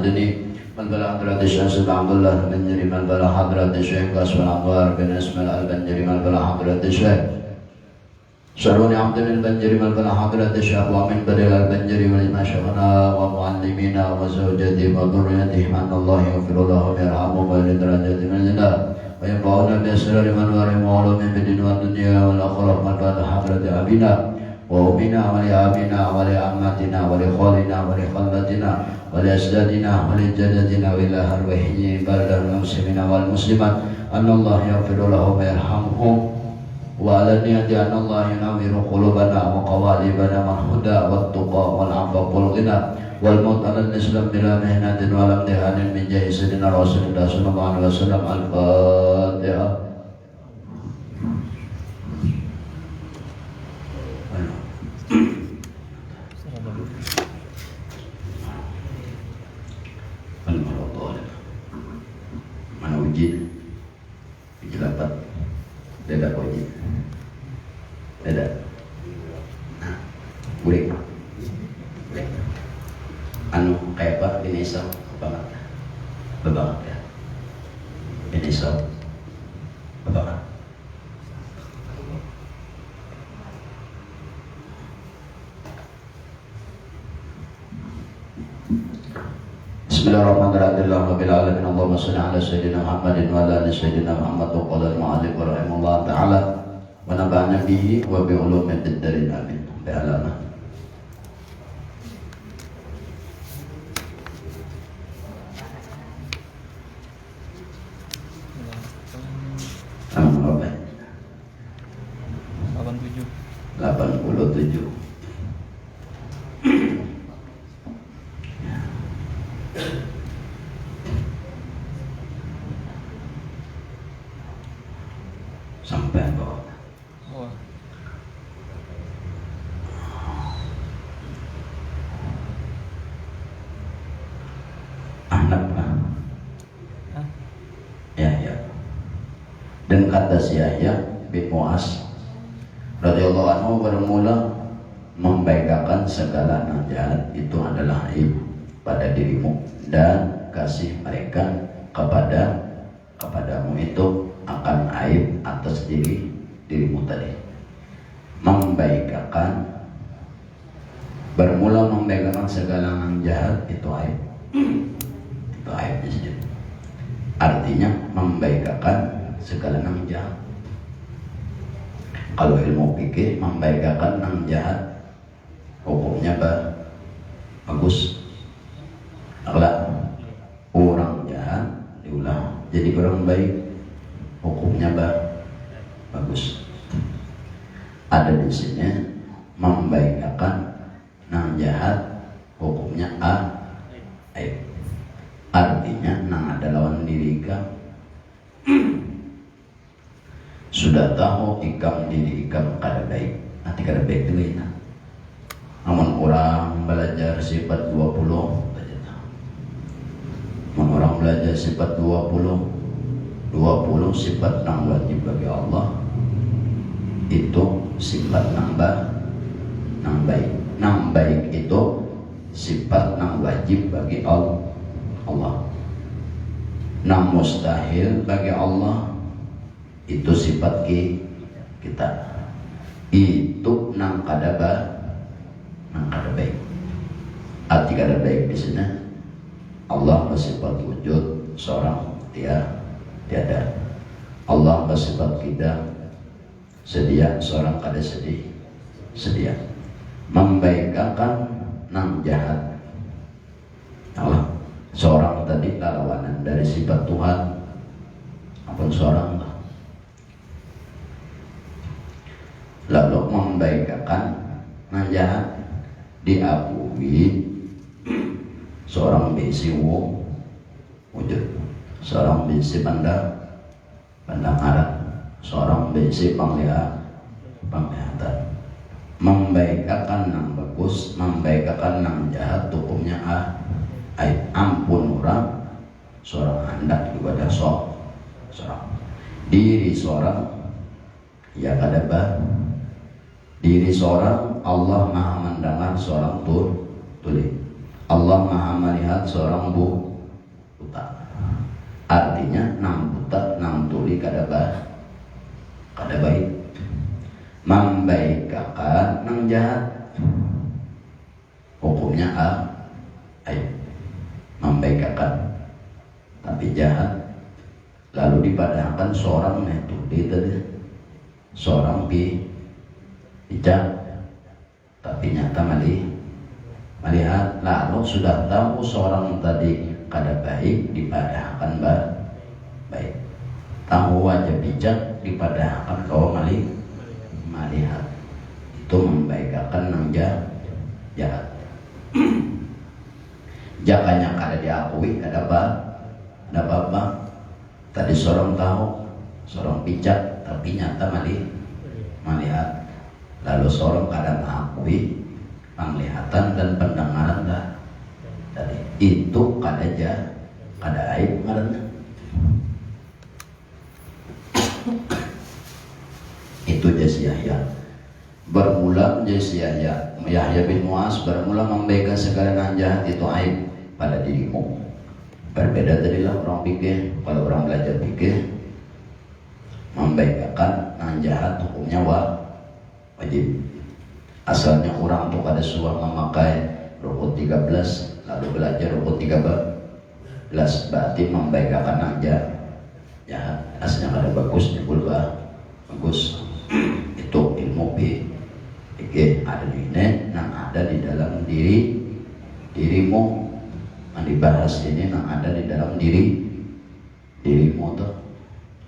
المدني من بلغ حضرة الشيخ سيد عبد الله البنجري من بلغ حضرة الشيخ قاسم الأنوار بن اسماعيل البنجري من بلغ حضرة الشيخ شروني عبد البنجري من بلغ حضرة الشيخ ومن بلغ البنجري ولما شيخنا ومعلمينا وزوجته وذريته من الله يغفر له ويرحمه ولدرجات من الجنة وينفعنا بأسرار من وارهم وعلومهم في الدين والدنيا والآخرة من بعد حضرة أبينا وأمنا ولأبينا ولأمتنا ولخالنا ولخالتنا ولأجدادنا ولجدتنا وإلى أرواحهم بلد المسلمين والمسلمات أن الله يغفر لهم ويرحمهم وعلى النية أن الله ينور قلوبنا وقوالبنا والهدى والتقى والعفاف والغنى والموت على الإسلام بلا مهنة ولا امتحان من جاه سيدنا رسول الله صلى الله عليه وسلم. الفاتحة. Mana uji? Uji dapat. Tidak uji. Tidak. Nah, boleh. Boleh. Anu kayak apa ini so banget. Bebanget ya. Ini so bebanget. Bismillahirrahmanirrahim. Rabbil alamin. Allahumma shalli ala sayyidina Muhammadin wa ala ali sayyidina Muhammad wa qala al-mu'allif rahimahullah ta'ala wa nafa'ana bihi wa bi ulumid darin amin. Bi'alana. Berapa? 87. Sampai bawah. Anak lah. Ya. Dan kata si Yahya bin Mu'az radhiyallahu anhu bermula membaikakan segala najaat itu adalah aib pada dirimu dan kasih mereka kepadamu itu akan aib atas dirimu tadi. Membaikakan bermula membaikakan segala yang jahat itu aib. Itu aib di situ. Artinya membaikakan segala yang jahat. Kalau ilmu fikih membaikakan yang jahat hukumnya bagus. Kalau orang jahat diulang jadi orang baik hukumnya bagus. Ada di sini membaikakan yang jahat hukumnya aib. Artinya yang ada lawan diri sudah tahu ikam diri ikam kada baik, nanti kada baik itu ini. Namun orang belajar sifat 20, namun orang belajar sifat 20 sifat yang wajib bagi Allah itu sifat yang baik. Yang baik itu sifat yang wajib bagi Allah. Yang mustahil bagi Allah itu sifat kita. Itu nang kada baik. Arti kada baik di sini Allah bersifat wujud seorang tiada. Allah bersifat kita sedia seorang kada sedia. Membaikakan nang jahat. Allah seorang tadi lawanan dari sifat Tuhan. Apa seorang lalu membaikakan nang jahat diakui seorang bisi wujud, seorang bisi pandang arah, seorang bisi penglihatan. Membaikakan nang bagus, membaikakan nang jahat hukumnya aib. Ampun orang seorang hendak kepada seorang diri seorang ya kada diri seorang Allah maha mendengar seorang tulis. Allah maha melihat seorang buta. Artinya nang buta nang tuli kada baik. Membaikakan nang jahat. Hukumnya aib. Membaikakan tapi jahat. Lalu dipadahkan seorang tuli tadi. Seorang bijak tapi nyata melihat, lalu sudah tahu seorang tadi kada baik dipadahkan baik, tahu wajah bijak dipadahkan kau melihat, itu membaikakan nang jahat. Jakanya kada diakui kada apa. Tadi seorang tahu seorang bijak tapi nyata melihat, lalu seorang kada mengakui penglihatan dan pendengaran tadi itu kada aib ngaranna. Itu jas Yahya. Bermula jas Yahya bin Muaz bermula membaikan segala yang jahat itu aib pada dirimu. Berbeda tadilah orang pikir. Kalau orang belajar pikir, membaikakan yang jahat hukumnya wajib. Asalnya orang untuk ada suah memakai rukun 13 lalu belajar rukun 13 berarti membaikakan yang jahat. Asalnya kada bagus nyebul bagus. Itu ilmu pikir ada di ini yang ada di dalam dirimu. Yang dibahas ini yang ada di dalam dirimu tuh.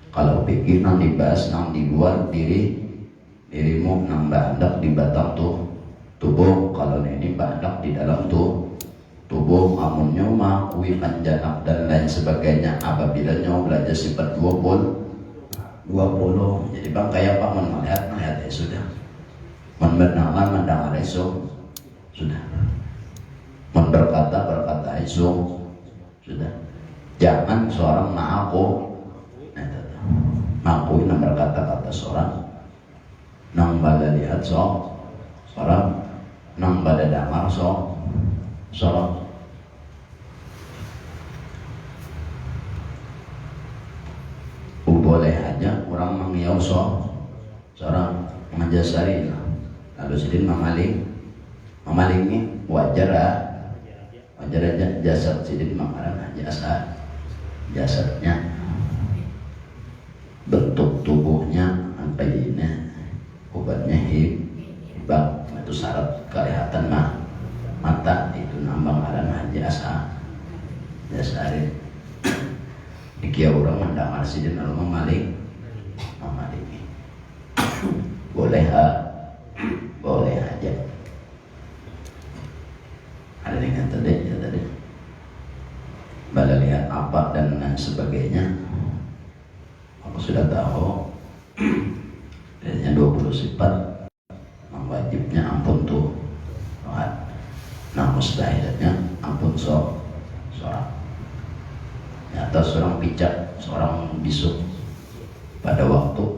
Kalau pikir yang dibahas yang di luar dirimu nang bandak di batang tubuh. Kalau ini bandak di dalam tubuh amunnya makui panjanak dan lain sebagainya. Apabila nyawa belajar sifat 20 jadi bang kayak apa melihat ya sudah, mendengar itu sudah, berkata itu sudah. Jangan seorang mengakui nang berkata-kata seorang nang pada lihat seorang nang pada damar seorang. Boleh aja orang mengiau seorang menjasari, lalu sidin memalingi wajar aja jasad sidin mengarang jasadnya, bentuk tubuhnya sampai ini obatnya hibang itu syarat kelihatan mata itu nambang arana jasari. Dikia orang mendengar sidin lalu memalingi boleh aja. Ada dengan tadi bala lihat apa dan lain sebagainya. Aku sudah tahu adanya 20 sifat wajibnya ampun tuh, nah mustahilnya ampun seorang. Nyata seorang bijak, seorang bisu pada waktu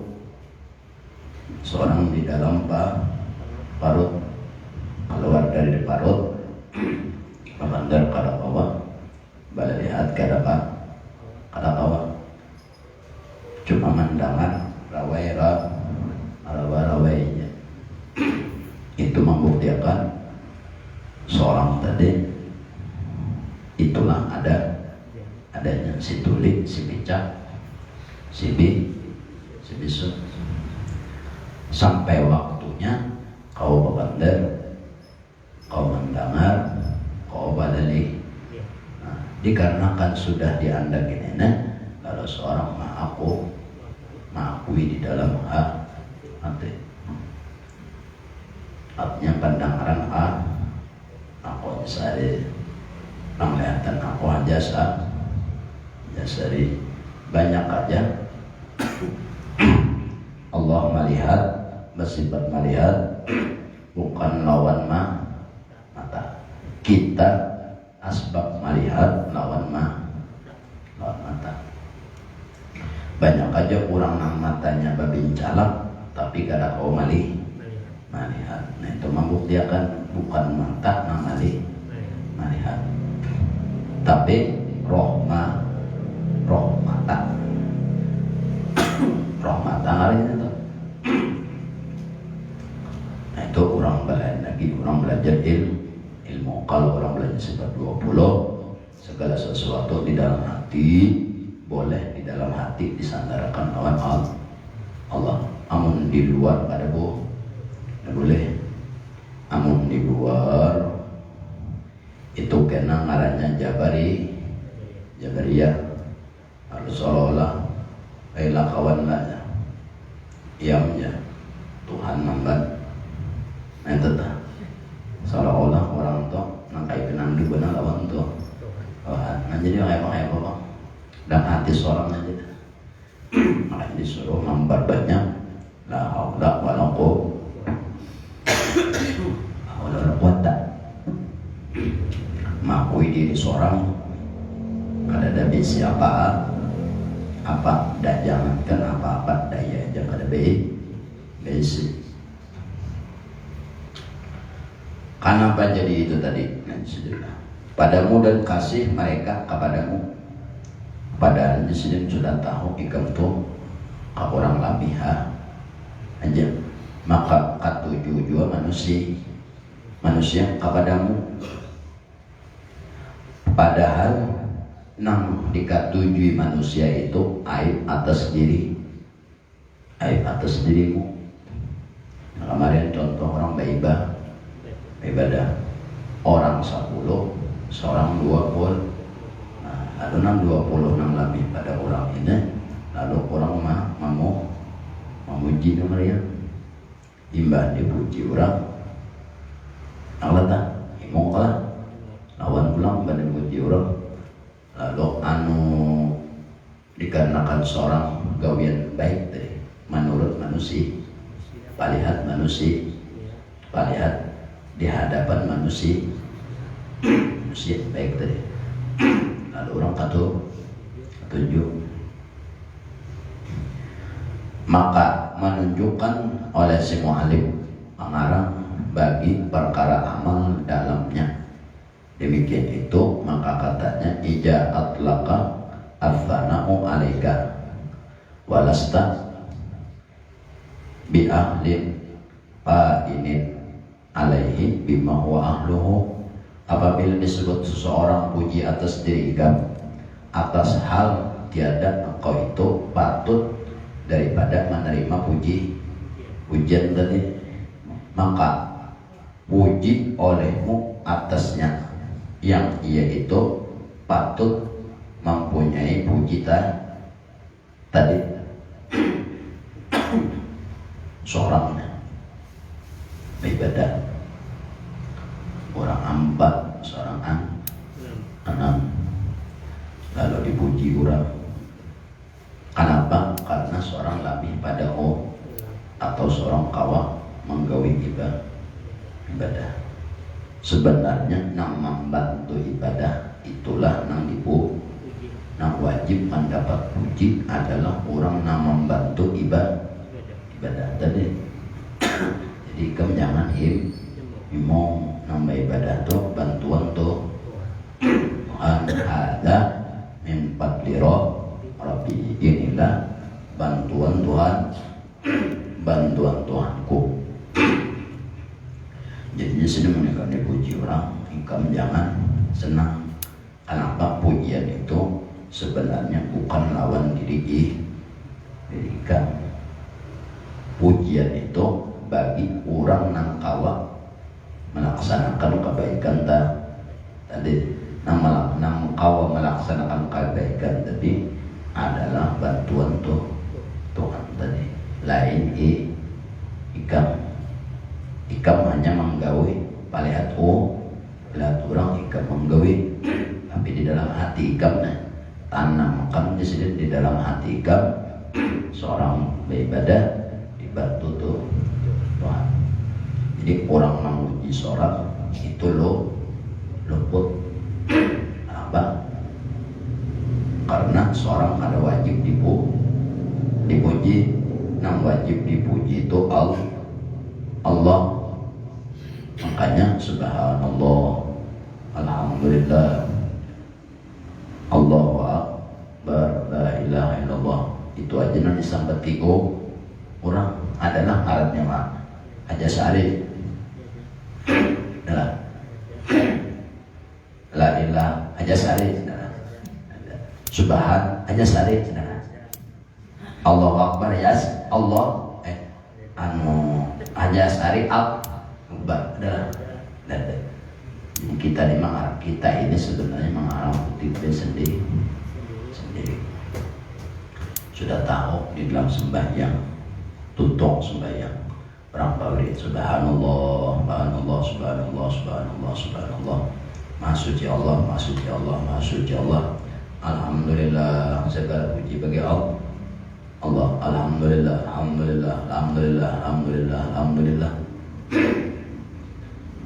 seorang di dalam parut keluar dari parut memandang kada kawa bala lihat kada kawa cuma mendengar rawainya. Itu membuktikan seorang tadi itulah adanya si tuli, si bijak, si bisu. Sampai waktunya kau berbandar, kau mendengar, kau badali. Nah, dikarenakan sudah diandak ini, kalau seorang mengakui di dalam hati, artinya pendengaran aku sari, penglihatan aku aja dari banyak aja. Allah melihat, bersifat melihat, bukan lawan mata. Kita asbab melihat lawan mata. Banyak aja kurang nang matanya babincalak, tapi kada kau melihat. Nah itu membuktikan bukan mata nang melihat. Tapi rahmatan hari itu. Nah, itu orang belajar ilmu. Kalau orang belajar sifat 20, segala sesuatu di dalam hati boleh di dalam hati disandarakan lawan Allah. Amun di luar ada boleh. Amun di luar itu kena ngarannya Jabariyah. Harus seolah-olah kawan lah iamnya Tuhan memban. Nah itu tak seolah-olah orang tuh nangkai kenang di benar lawan tuh Tuhan. Nah jadi kayak apa dan hati seorang aja. Makanya disuruh membar banyak la haula wala quwwata mengakui diri seorang ada bisi apa dah jangankan apa daya jangan ada bisi. Kenapa jadi itu tadi? Padamu dan kasih mereka kepadamu. Padahal di sini sudah tahu ikam tu orang labiha aja. Maka katuju jua manusia kepadamu. Padahal nang dikatujui manusia itu aib atas dirimu. Nah, kemarin contoh orang beribadah orang 10, seorang 20. Nah, lalu 20 lebih pada orang ini, lalu orang memuji mereka, imbah dipuji orang, Allah tak imong kalah, lawan pulang pada dipuji orang, lalu dikarenakan seorang gawian baik tadi, menurut manusia, palihat di hadapan manusia baik tadi. Lalu orang ketujuh, maka menunjukkan oleh si mu'alim pengarang bagi perkara amal dalamnya. Demikian itu maka katanya ija atlaka affana'u alaika walasta bi ahlin fa'inin alaihi bima huwa ahluhu. Apabila disebut seseorang puji atas diri kamu atas hal tiada engkau itu patut daripada menerima pujian tadi, maka puji olehmu atasnya yang ia itu patut mempunyai puji tadi. Seorang ibadah orang 4, seorang 6, lalu dipuji orang. Kenapa? Karena seorang lebih pada atau seorang kawah menggawi ibadah. Sebenarnya nang membantu ibadah itulah nang wajib mendapat puji adalah orang nang membantu ibadah tadi. Jadi kamu jangan imong nambah ibadah tuh bantuan tuh Tuhan ada min fadli Rabbi, inilah bantuan Tuhanku. Jadi di sini mereka dipuji orang, kamu jangan senang. Kenapa? Pujian itu sebenarnya bukan lawan diri kamu. Pujian itu bagi orang nang kawa melaksanakan kebaikan tadi. Nang kawa melaksanakan kebaikan tadi adalah bantuan Tuhan tadi. Lain ikam hanya menggawi palihat lihat orang ikam menggawi, tapi di dalam hati ikam tanamkan di sini di dalam hati ikam seorang beribadah dibantu Tuhan. Jadi orang memuji seorang itu luput apa? Karena seorang ada wajib dipuji. Nang wajib dipuji itu Allah. Makanya subhanallah Alhamdulillah, Allahu Akbar, la ilaha illallah. Itu aja nanti sampai tigo orang adalah alatnya mah aja sehari adalah la ilaha aja sehari subhan aja sehari Allahu Akbar ya Allah anu aja sehari akbar adalah kita di Arab kita ini sebenarnya mengarang putih sendiri sudah tahu di dalam sembahyang tutup sembahyang perang bawri subhanallah subhanallah subhanallah subhanallah subhanallah maha suci Allah maha suci Allah maha suci Allah alhamdulillah segala puji bagi Allah alhamdulillah alhamdulillah alhamdulillah alhamdulillah alhamdulillah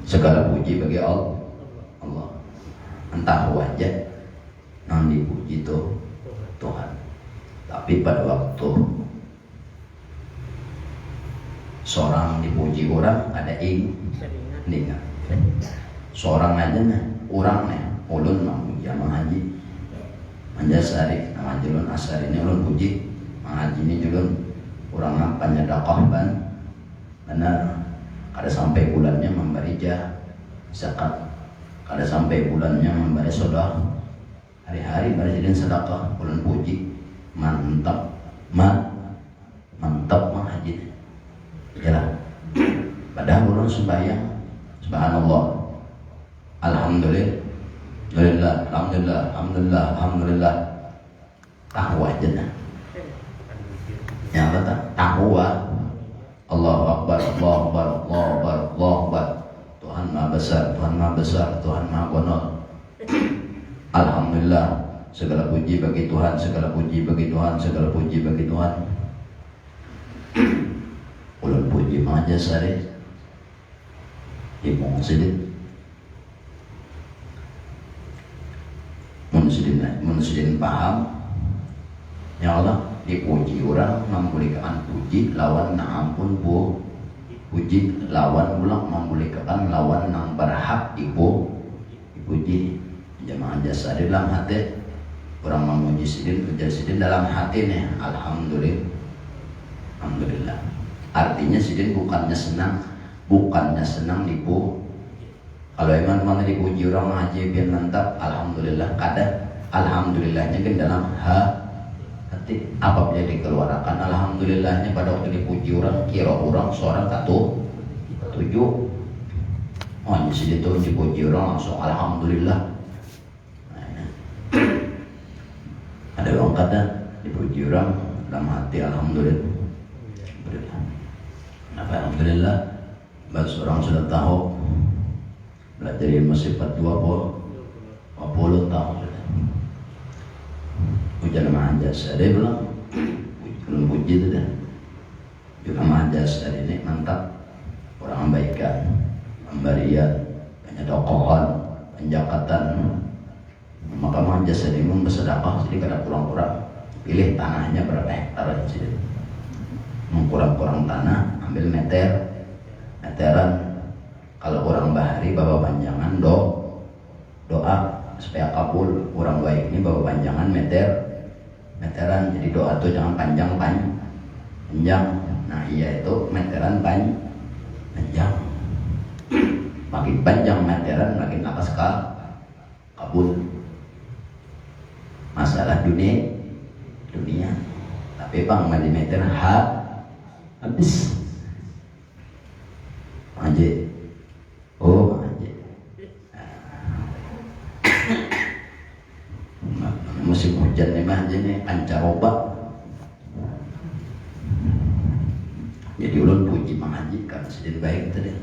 segala puji bagi Allah entah wajah yang dipuji itu Tuhan, tapi pada waktu seorang dipuji orang ada ingat seorang aja nih orang nih ulun memuji mengaji manjasari mengaji ulun asari ini ulun puji mengaji ini juga orang nampaknya dakahban benar kada sampai bulannya memberi zakat kada sampai bulannya memberi sedekah hari-hari presiden sedekah bulan puji mantap mengaji ya padahal orang sembahyang subhanallah alhamdulillah alhamdulillah alhamdulillah alhamdulillah tahu aja nah yang kata tahu Allahu Akbar Allahu Akbar Allahu Akbar Allahu Akbar Tuhan Maha Besar Tuhan Maha Besar Tuhan Maha Gonol alhamdulillah segala puji bagi Tuhan segala puji bagi Tuhan segala puji bagi Tuhan ulun puji maja sare imong sidin mun sidin paham ya Allah dipuji orang membolehkan puji lawan na ampun bu puji lawan ulang membolehkan lawan nang berhak dipuji jamaah jasa di dalam hati orang memuji sidin puja sidin dalam hati nih alhamdulillah alhamdulillah artinya sidin bukannya senang dipu kalau emang dipuji orang ngaji biar mantap alhamdulillah kada alhamdulillahnya kan dalam hati apabila dikeluarkan alhamdulillahnya pada waktu dipuji orang kira orang seorang ketujuh oh ini sidin tuh dipuji orang langsung alhamdulillah. Ada orang kata dipuji orang dalam hati alhamdulillah. Alhamdulillah bahasa orang sudah tahu belajar ilmu sifat 20 tahun ujian majas ada bilang belum puji itu dah juga majas dari ini mantap orang membaikan pemberian banyak dokohan penjakatan maka majas dari bersedekah jadi kada kurang-kurang pilih tanahnya berapa hektar aja kurang-kurang tanah ambil meteran kalau orang bahari bawa panjangan doa supaya kabul orang baik ini bawa panjangan meteran jadi doa tuh jangan panjang nah iya itu meteran panjang makin panjang meteran makin lakas kabul masalah dunia tapi bang milimeter habis aja musim hujan nih mah aja nih pancaroba jadi ulun puji mengaji karena sedih baik tadi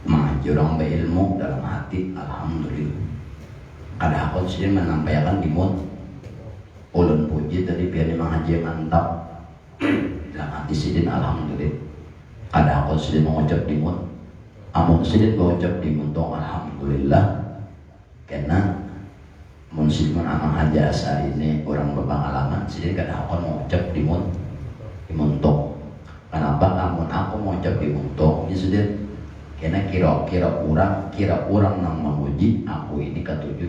mengaji orang berilmu dalam hati alhamdulillah kada aku sedih menampaikan dimut ulun puji tadi biar mengaji mantap dalam hati sidin alhamdulillah kada aku sidin mengucap dimut amun sidin mengucap dimut alhamdulillah karena munsid menamang aja saat ini orang berpengalaman sidin kada aku mengucap dimuntok kenapa amun aku mengucap dimuntok ini sidin Karena kira orang yang memuji aku ini ketujuh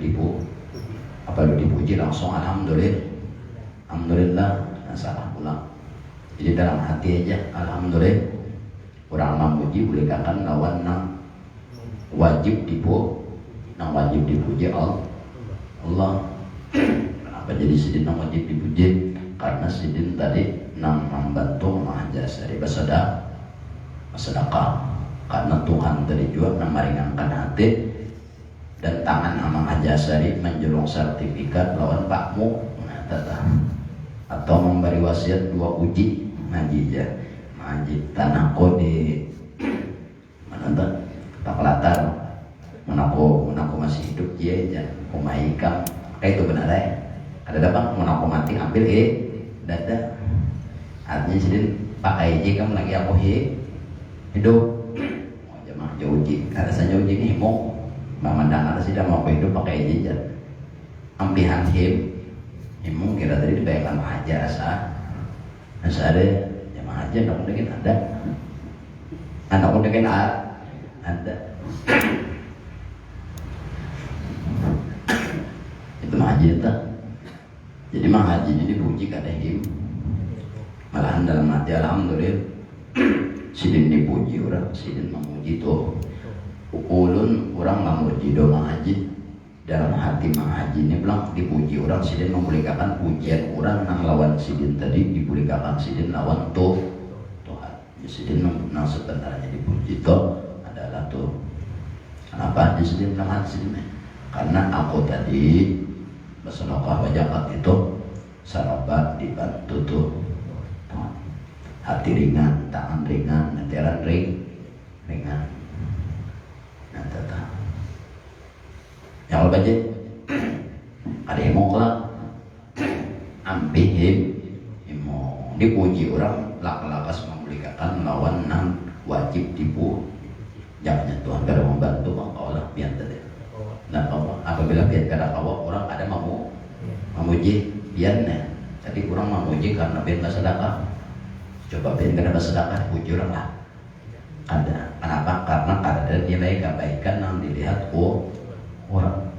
apa lu dipuji langsung alhamdulillah, nah, salah pulang. Jadi dalam hati aja alhamdulillah, orang memuji boleh katakan lawan nang wajib dipuji Allah. Kenapa jadi sidin nang wajib dipuji? Karena sidin tadi nang membantu mahjasari bersedekah. Karena Tuhan tadi juga nang meringankan hati dan tangan amang hajasari menjulung sertifikat lawan pakmu, nah, atau memberi wasiat 2 uji ngaji tanahku di mana tuh Pak Latar menaku masih hidup ya kumaikam kayak itu benar ya ada bang menaku mati ambil dada artinya sidin pakai kamu lagi aku hidup jemaah jauh uji ada saja uji ini mau pemandangan sudah mau hidup pakai jajan ampihan himung kira tadi dibayangkan aja asa ada jemaah aja anak mungkin ada anak mungkin ada itu mah haji tak jadi mah haji ini dipuji kada malahan dalam hati alhamdulillah sidin dipuji orang sidin memuji tuh ulun orang memuji doa haji dalam hati menghaji ini bilang dipuji orang sidin memulikakan pujian orang nang lawan sidin tadi dipulikakan sidin lawan Tuhan sidin nang sebenarnya dipuji itu adalah tuh kenapa di sidin dalam hati sidin karena aku tadi bersedekah wajakat itu sarabat dibantu tuh hati ringan tangan ringan neteran ringan nah tata yang lo baca ada yang mau kelak ampih mau dipuji orang lakas memulikakan lawan nang wajib dipu jangan Tuhan kada membantu Allah biar tadi nah apabila biar kada kawak orang ada memuji biarnya jadi orang memuji karena biar sedekah coba biar kada bersedekah puji orang lah ada kenapa karena ada nilai kebaikan yang dilihat orang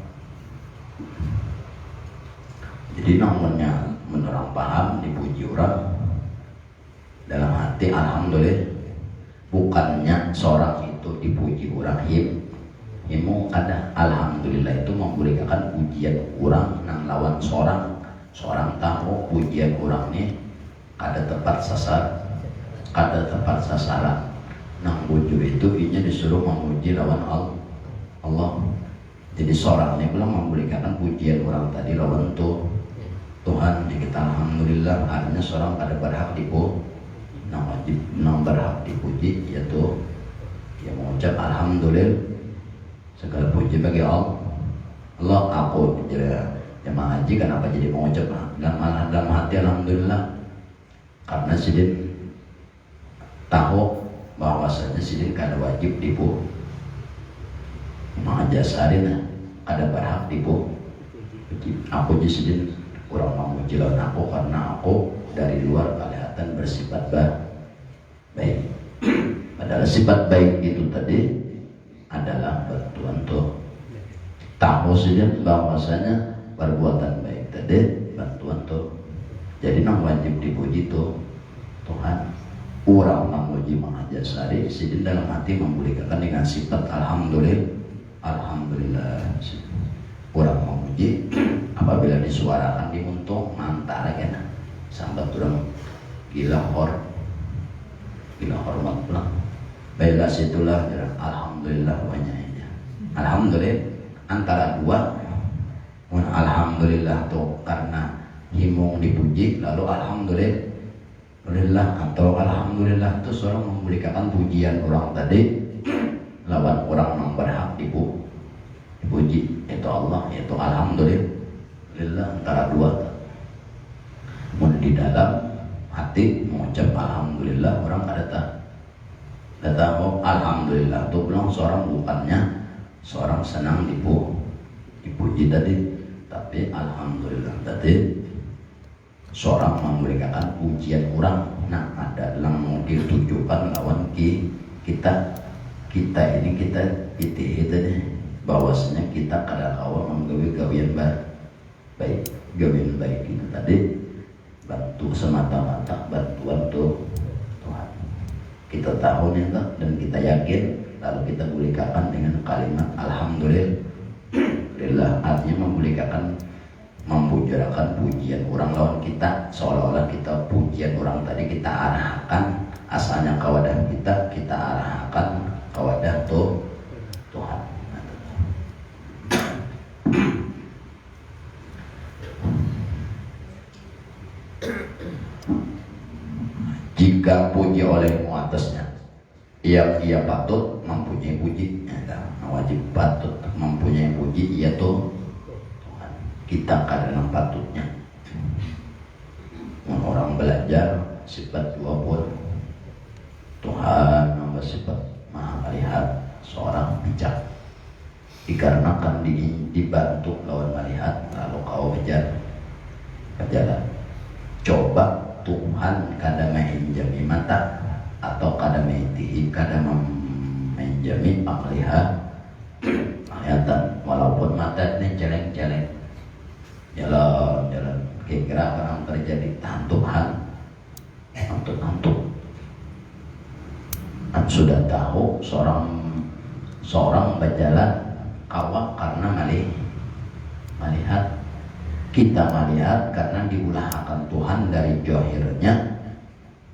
jadi namanya menerang paham dipuji orang dalam hati alhamdulillah bukannya seorang itu dipuji orang himu ada alhamdulillah itu memberikan pujian orang nang lawan seorang tahu pujian orang ini kada tepat sasaran nang puji itu inya disuruh memuji lawan Allah. Jadi seorang ini belum memberikan pujian orang tadi lawan Tuhan di kita alhamdulillah artinya seorang pada berhak nang berhak dipuji yaitu yang mengucap alhamdulillah segala puji bagi Allah aku jemaah haji kenapa jadi mengucap dalam hati alhamdulillah karena sidin tahu bahwasanya sidin kada wajib dipu mahajasarin ada berhak dipu aku sidin kurang memuji lawan aku karena aku dari luar kelihatan bersifat baik padahal sifat baik itu tadi adalah bantuan tahu sidin bahwasanya perbuatan baik tadi bantuan jadi nang wajib dipuji Tuhan orang memuji mahajasari sidin dalam hati memulikakan dengan sifat alhamdulillah orang memuji apabila disuarakan dimuntung antara kena sambat orang gila hormat pulang baiklah situlah alhamdulillah wajahnya alhamdulillah antara dua alhamdulillah tuh karena himung dipuji lalu alhamdulillah atau alhamdulillah itu seorang memberikan pujian orang tadi lawan orang yang berhak dipuji itu Allah yaitu alhamdulillah antara dua di dalam hati mengucap alhamdulillah orang kata alhamdulillah itu bilang seorang bukannya seorang senang dipuji tadi tapi alhamdulillah tadi seorang memberikan pujian orang nah ada dalam mau ditujukan lawan kita kita itu nih bahwasanya kita kada kawa menggawe gawian baik gawian baik itu tadi bantu semata-mata bantuan tuh Tuhan. Kita tahu nih dan kita yakin, lalu kita mulikakan dengan kalimat alhamdulillah, artinya memulikakan, membujarakan pujian orang lawan kita, seolah-olah kita pujian orang tadi kita arahkan asalnya kawadah kita arahkan kawadah tuh Tuhan. Jika puji olehmu atasnya, ia patut mempunyai puji, wajib patut mempunyai puji, ia tuh Tuhan. Kita karena patutnya orang belajar sifat dua pun Tuhan nama sifat maha melihat, seorang bijak dikarenakan dibantu lawan melihat, lalu kau berjalan. Coba Tuhan kada menjami mata atau kada menjami penglihatan, walaupun mata ini celeng-celeng jalan kira-kira orang terjadi tantuhan ngantuk. Sudah tahu seorang berjalan kawak karena melihat. Kita melihat karena diulahkan Tuhan dari johirnya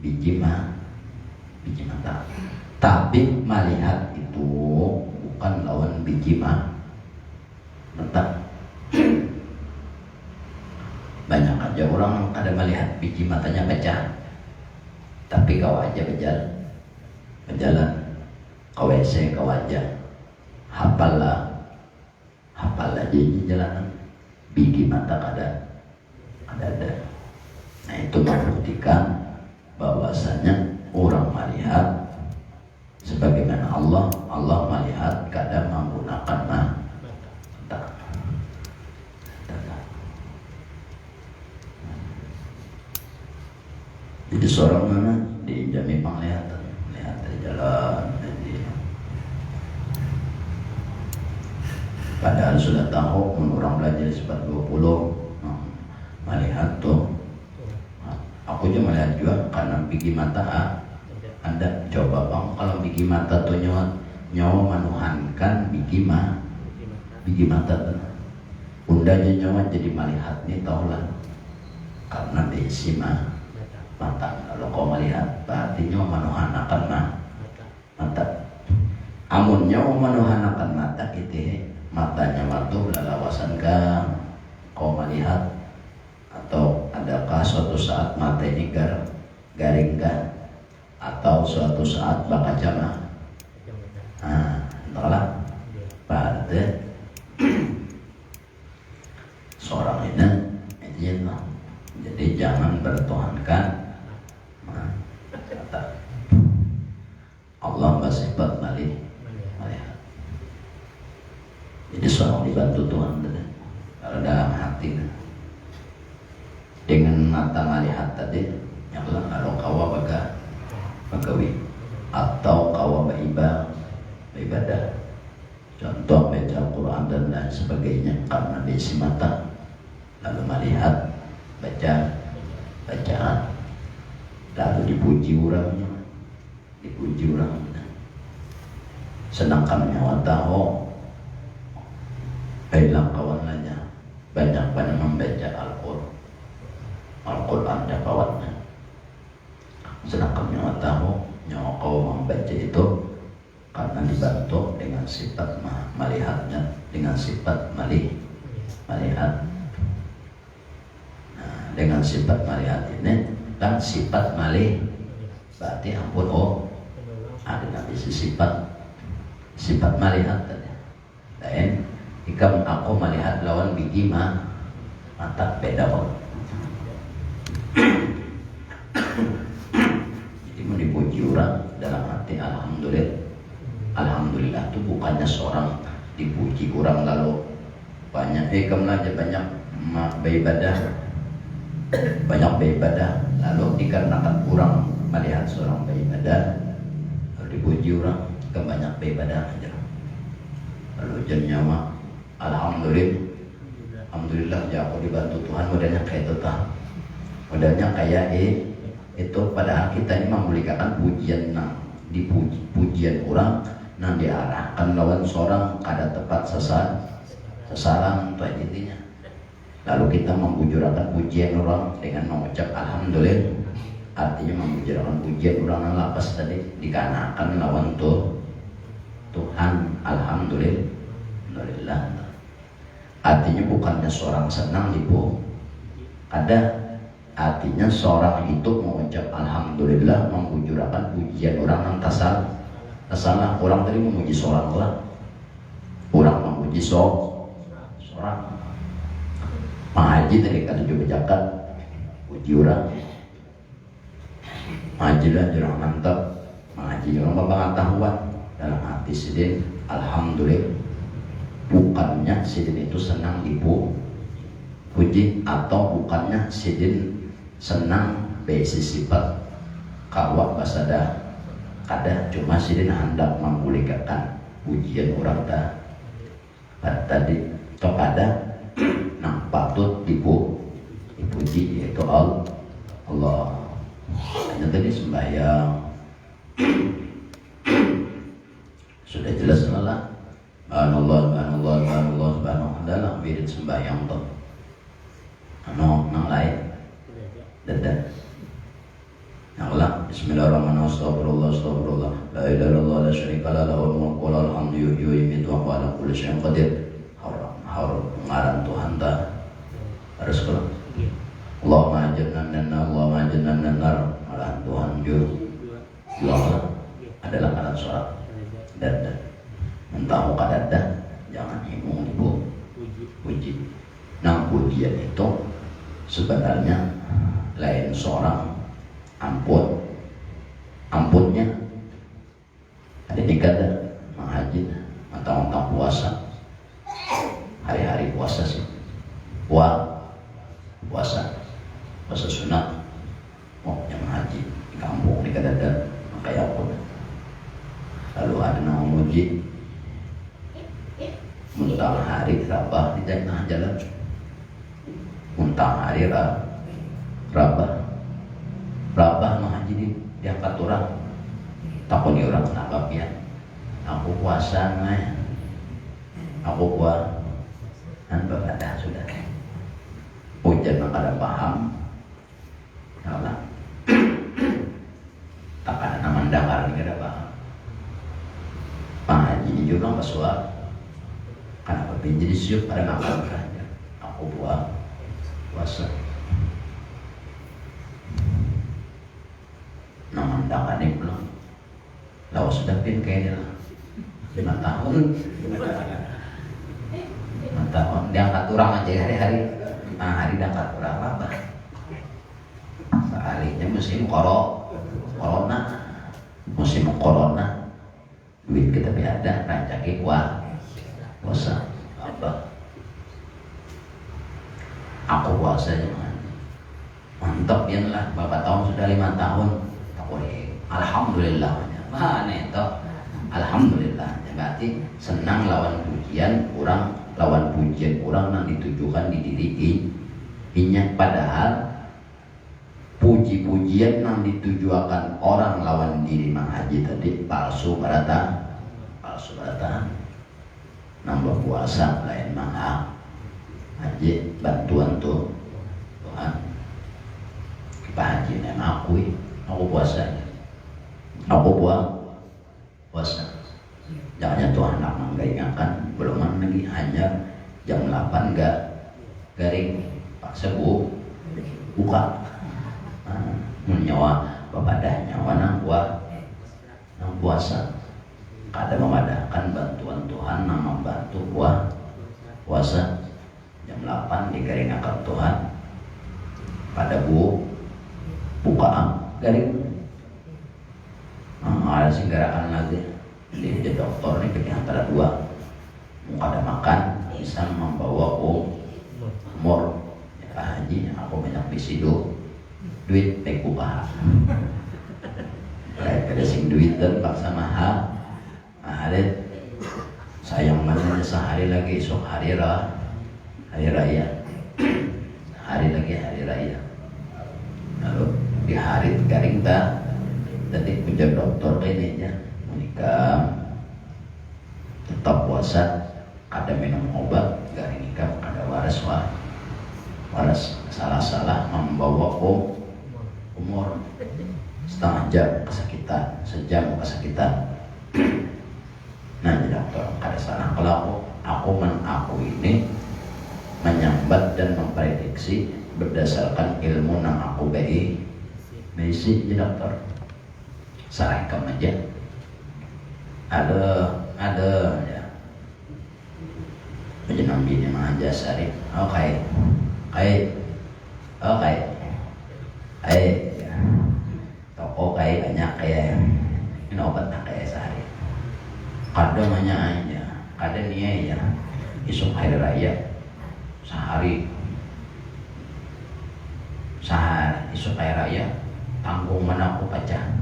biji mata. Tapi melihat itu bukan lawan biji mata. Banyak aja orang ada melihat biji matanya pecah, tapi kau aja berjalan kau WC kau aja hafal aja di jalanan. Biji mata kada ada. Nah itu membuktikan bahwasanya orang melihat sebagaimana Allah melihat kada menggunakan mata. Jadi seorang mana diinjami penglihatan, melihat dari jalan. Padahal sudah tahu orang belajar sifat 20 melihat tuh. Aku juga melihat juga karena biji mata ada. Coba bang kalau biji mata tuh nyawa menuhankan biji mata tuh. Undanya nyawa jadi melihat nih tahulah karena besi mata. Kalau kau melihat berarti nyawa menuhankan mata. Amun nyawa menuhankan mata gitu. Matanya waktu lalawasan kau melihat, atau adakah suatu saat mata ini garing atau suatu saat bakaca entahlah pada seorang ini izin. Jadi jangan bertuhankan mata. Allah bersifat melihat. Jadi seorang dibantu Tuhan kalau dalam hati dengan mata melihat tadi, nyala kalau kawa bagawi atau kawa beribadah, contoh baca Quran dan lain sebagainya karena besi mata, lalu melihat bacaan, lalu dipuji orangnya, sedangkan nyawa tahu baiklah kawan lainnya banyak membaca Al-Quran dan kawannya. Sedangkan nyawa tahu nyawa kau membaca itu karena dibantu dengan sifat melihatnya, dengan sifat melihat. Nah, dengan sifat melihat ini dan sifat berarti ampun ada nabi sifat melihat tadi. Dan jika aku melihat lawan biji mata beda kok. Jadi mau dipuji orang dalam hati alhamdulillah itu bukannya seorang dipuji orang lalu banyak beribadah lalu dikarenakan orang melihat seorang beribadah lalu dipuji orang banyak beribadah aja. Lalu jennya mah alhamdulillah ya aku dibantu Tuhan, modalnya kayak itu tah. Modalnya kayak itu padahal kita ini memuliakan pujian pujian orang nang diarahkan lawan seorang kada tepat sasaran itu intinya. Lalu kita membujurakan pujian orang dengan mengucap alhamdulillah, artinya membujurakan pujian orang yang lapas tadi dikarenakan lawan Tuhan alhamdulillah. Artinya bukannya seorang senang ada artinya seorang itu mengucap alhamdulillah, membujurakan pujian orang yang salah. Orang tadi memuji seorang lah, orang memuji seorang. Mahaji tadi kata juga jakat puji orang. Mahaji lah jurang mantap, mahaji orang pengetahuan dalam hati sidin alhamdulillah. Bukannya sidin itu senang dipuji, atau bukannya sidin senang besi sifat kawak basada kada, cuma sidin hendak memuliakan pujian orang tadi kepada nang patut dipuji, yaitu Allah. Hanya tadi sembahyang sudah jelas lah. Subhanallah adalah wirid sembahyang tuh. Nang lain dadah. Nang Bismillahirrahmanirrahim. Astagfirullah. La ilaha illallah la syarika lah, lahul mulku wa lahul hamdu yuhyi wa yumiitu wa huwa ala kulli syai'in qadir. Harus ngaran Tuhan tak harus kalau Allahumma ajirna minan nar, ngaran Tuhan juga adalah ngaran suara dan entah kadada jangan himung puji. Nah pujian itu sebenarnya lain seorang ampunnya ada di kada menghajin atau puasa. Hari-hari puasa sih, puasa sunat, mau yang haji di kampung di kadada kayak apa? Lalu ada nama muji, muntah hari rabah di tengah jalan, muntah hari rabah mau haji diangkat orang, takuni orang kenapa pian? Aku puasa nih, aku puasa. Dan beribadah sudah hujan maka paham kalau tak ada nama dakar ini ada paham Pak Haji juga masuk karena berpinjir siup pada nakal saja aku buat puasa nama dakar ini belum lalu sudah pin kayaknya 5 tahun tahun diangkat orang aja hari-hari. Nah hari diangkat orang apa? Sekalinya musim corona, duit kita ada, rancaki puasa apa? Aku puasa aja mantap ya lah. Bapak tahun sudah 5 tahun. Aku alhamdulillah. Mana itu? Alhamdulillah. Berarti senang lawan pujian orang yang ditujukan di diri inya, padahal puji-pujian yang ditujukan orang lawan diri Mang Haji tadi palsu berata nambah puasa lain Mang Haji bantuan tuh Tuhan Pak Haji memang aku puasa jangan Tuhan nak menggaingakan belum lagi hanya jam 8 garing paksa buka menyawa bapadah nyawa nang puasa kada memadahkan bantuan Tuhan nang membantu puasa jam 8 digaringakan Tuhan pada buka garing ada singgarakan lagi di dokter ini pilih antara dua ada makan bisa membawa umur ya Pak Haji aku banyak bisido duit pek buka kayak kada sing duit dan paksa mahal hari sayang mana sehari lagi esok hari raya hari lagi hari raya lalu di hari garing tadi punya dokter kayaknya menikah tetap puasa ada minum obat garing nikah ada waras salah membawa umur setengah jam kesakitan sejam kesakitan. Nah jadi dokter ada salah kalau aku ini menyambat dan memprediksi berdasarkan ilmu yang aku besi jadi dokter sarekam aja ada ya penjenam bini mah aja sari oke toko kayak banyak kayak ini obat kayak sehari kadang hanya aja kadang nia ya isuk hari raya sehari isuk hari raya tanggung mana aku pecah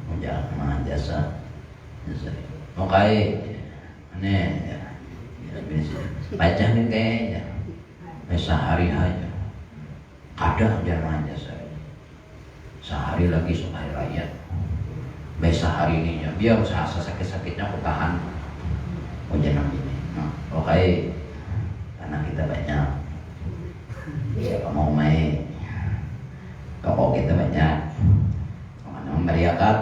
menjalan jasa mau kayak ini ya pecah nih kayaknya sehari aja kadang jangan jasa sehari lagi hari raya besok hari ini ya biar usaha sakit-sakitnya aku tahan jangan ini oke karena kita banyak ya mau main kalau kita banyak mana memberiakan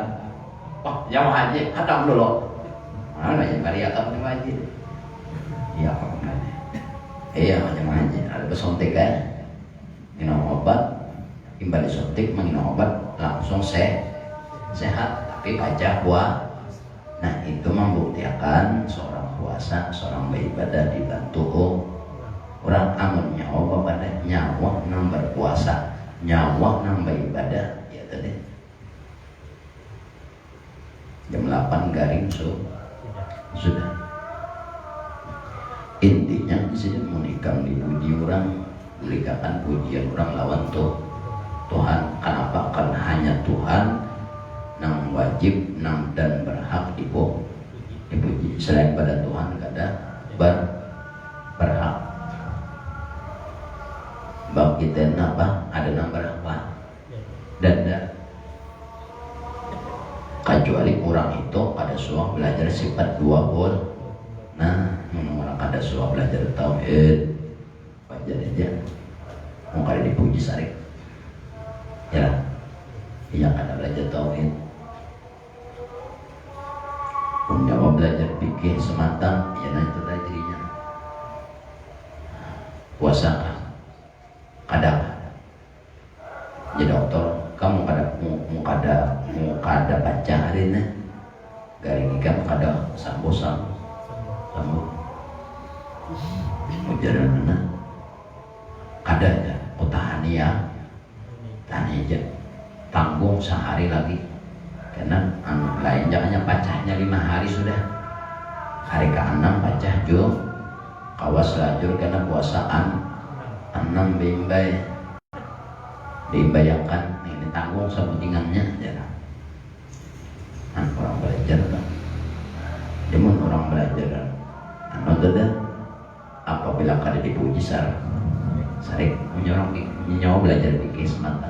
jauh haji kadang dulu mana yang memberiakan ini wajib iya apa namanya iya macam haji ada pesontek kan minum obat imbal disuntik minum obat langsung sehat tapi baca nah itu membuktikan seorang puasa seorang beribadah dibantu orang amun nyawa pada nyawa nang berpuasa nyawa nang beribadah ya tadi jam 8 garing sudah intinya di sini menikam dipuji orang berikan pujian orang lawan Tuhan. Kenapa? Karena hanya Tuhan yang wajib dan berhak dipuji. Selain pada Tuhan gak ada berhak. Bab kita apa? Ada yang berhak dan kecuali orang itu pada suang belajar sifat 20. Nah, orang kada suang belajar tauhid wajar aja mau kada dipuji sarik ya iya kada belajar tauhid pun jawab belajar fikih semata ya nah itu tadi dirinya puasa kada jadi dokter kamu mau kada baca hari ini garing ikan kada sambung ujaran mana kada aja tahan aja tanggung sehari lagi karena lain jangannya pacahnya 5 hari sudah hari ke-6 pacah jo kawas lajur karena puasaan 6 dibayangkan ini tanggung sebutingannya jangan orang belajar kan demun orang belajar apabila kada dipuji sarik nyawa belajar fikih semata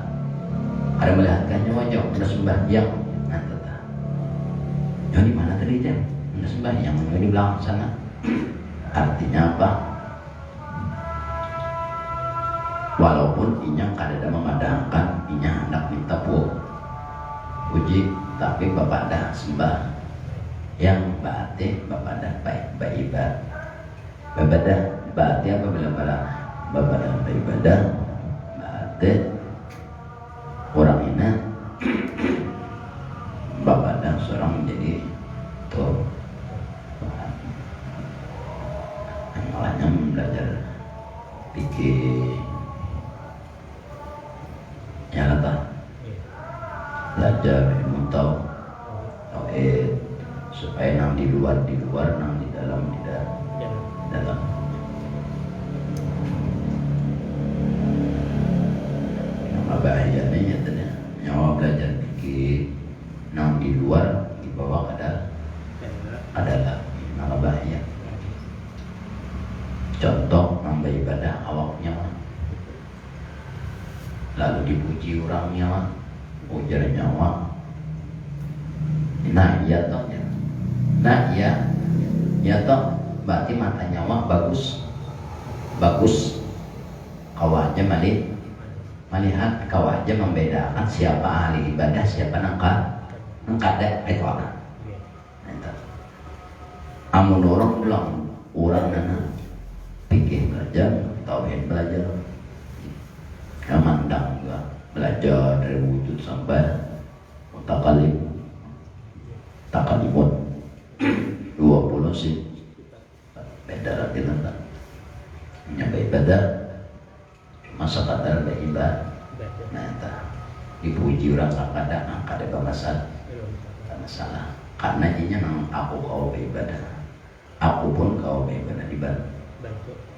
ada melihatkan nyawa jauh udah sembahyang nanti di mana tadi jam udah sembahyang di belakang sana artinya apa walaupun inya kada memadangkan inya hendak minta puji tapi bapak dah sembah yang berarti bapak dah baik ibadah ibadah berarti apabila bapak dah beribadah berarti orang ini bapak dah seorang menjadi Tuhan makanya belajar pikir ya lah belajar ilmu tauhid supaya nang di luar nang di dalam dalam nama bahayanya ya tadi nyawa belajar pikir nang di luar di bawah adalah lalu dipuji orang nyawa, ujar nyawa. Nah iya toh ya. Nah iya, ya toh berarti mata nyawa bagus, bagus. Kau aja melihat, kau aja membedakan siapa ahli ibadah, siapa nangkada itu orang. Amun orang bilang orang nana pikir belajar, tauhid belajar, kamandang juga belajar dari wujud sampai mutakalim, takalimut 20 sih beda lagi tentang nyampe ibadah cuma sekadar beribadah. Nah entah dipuji orang kadang bahasa masalah karena inya nang aku kau beribadah, aku pun kau beribadah di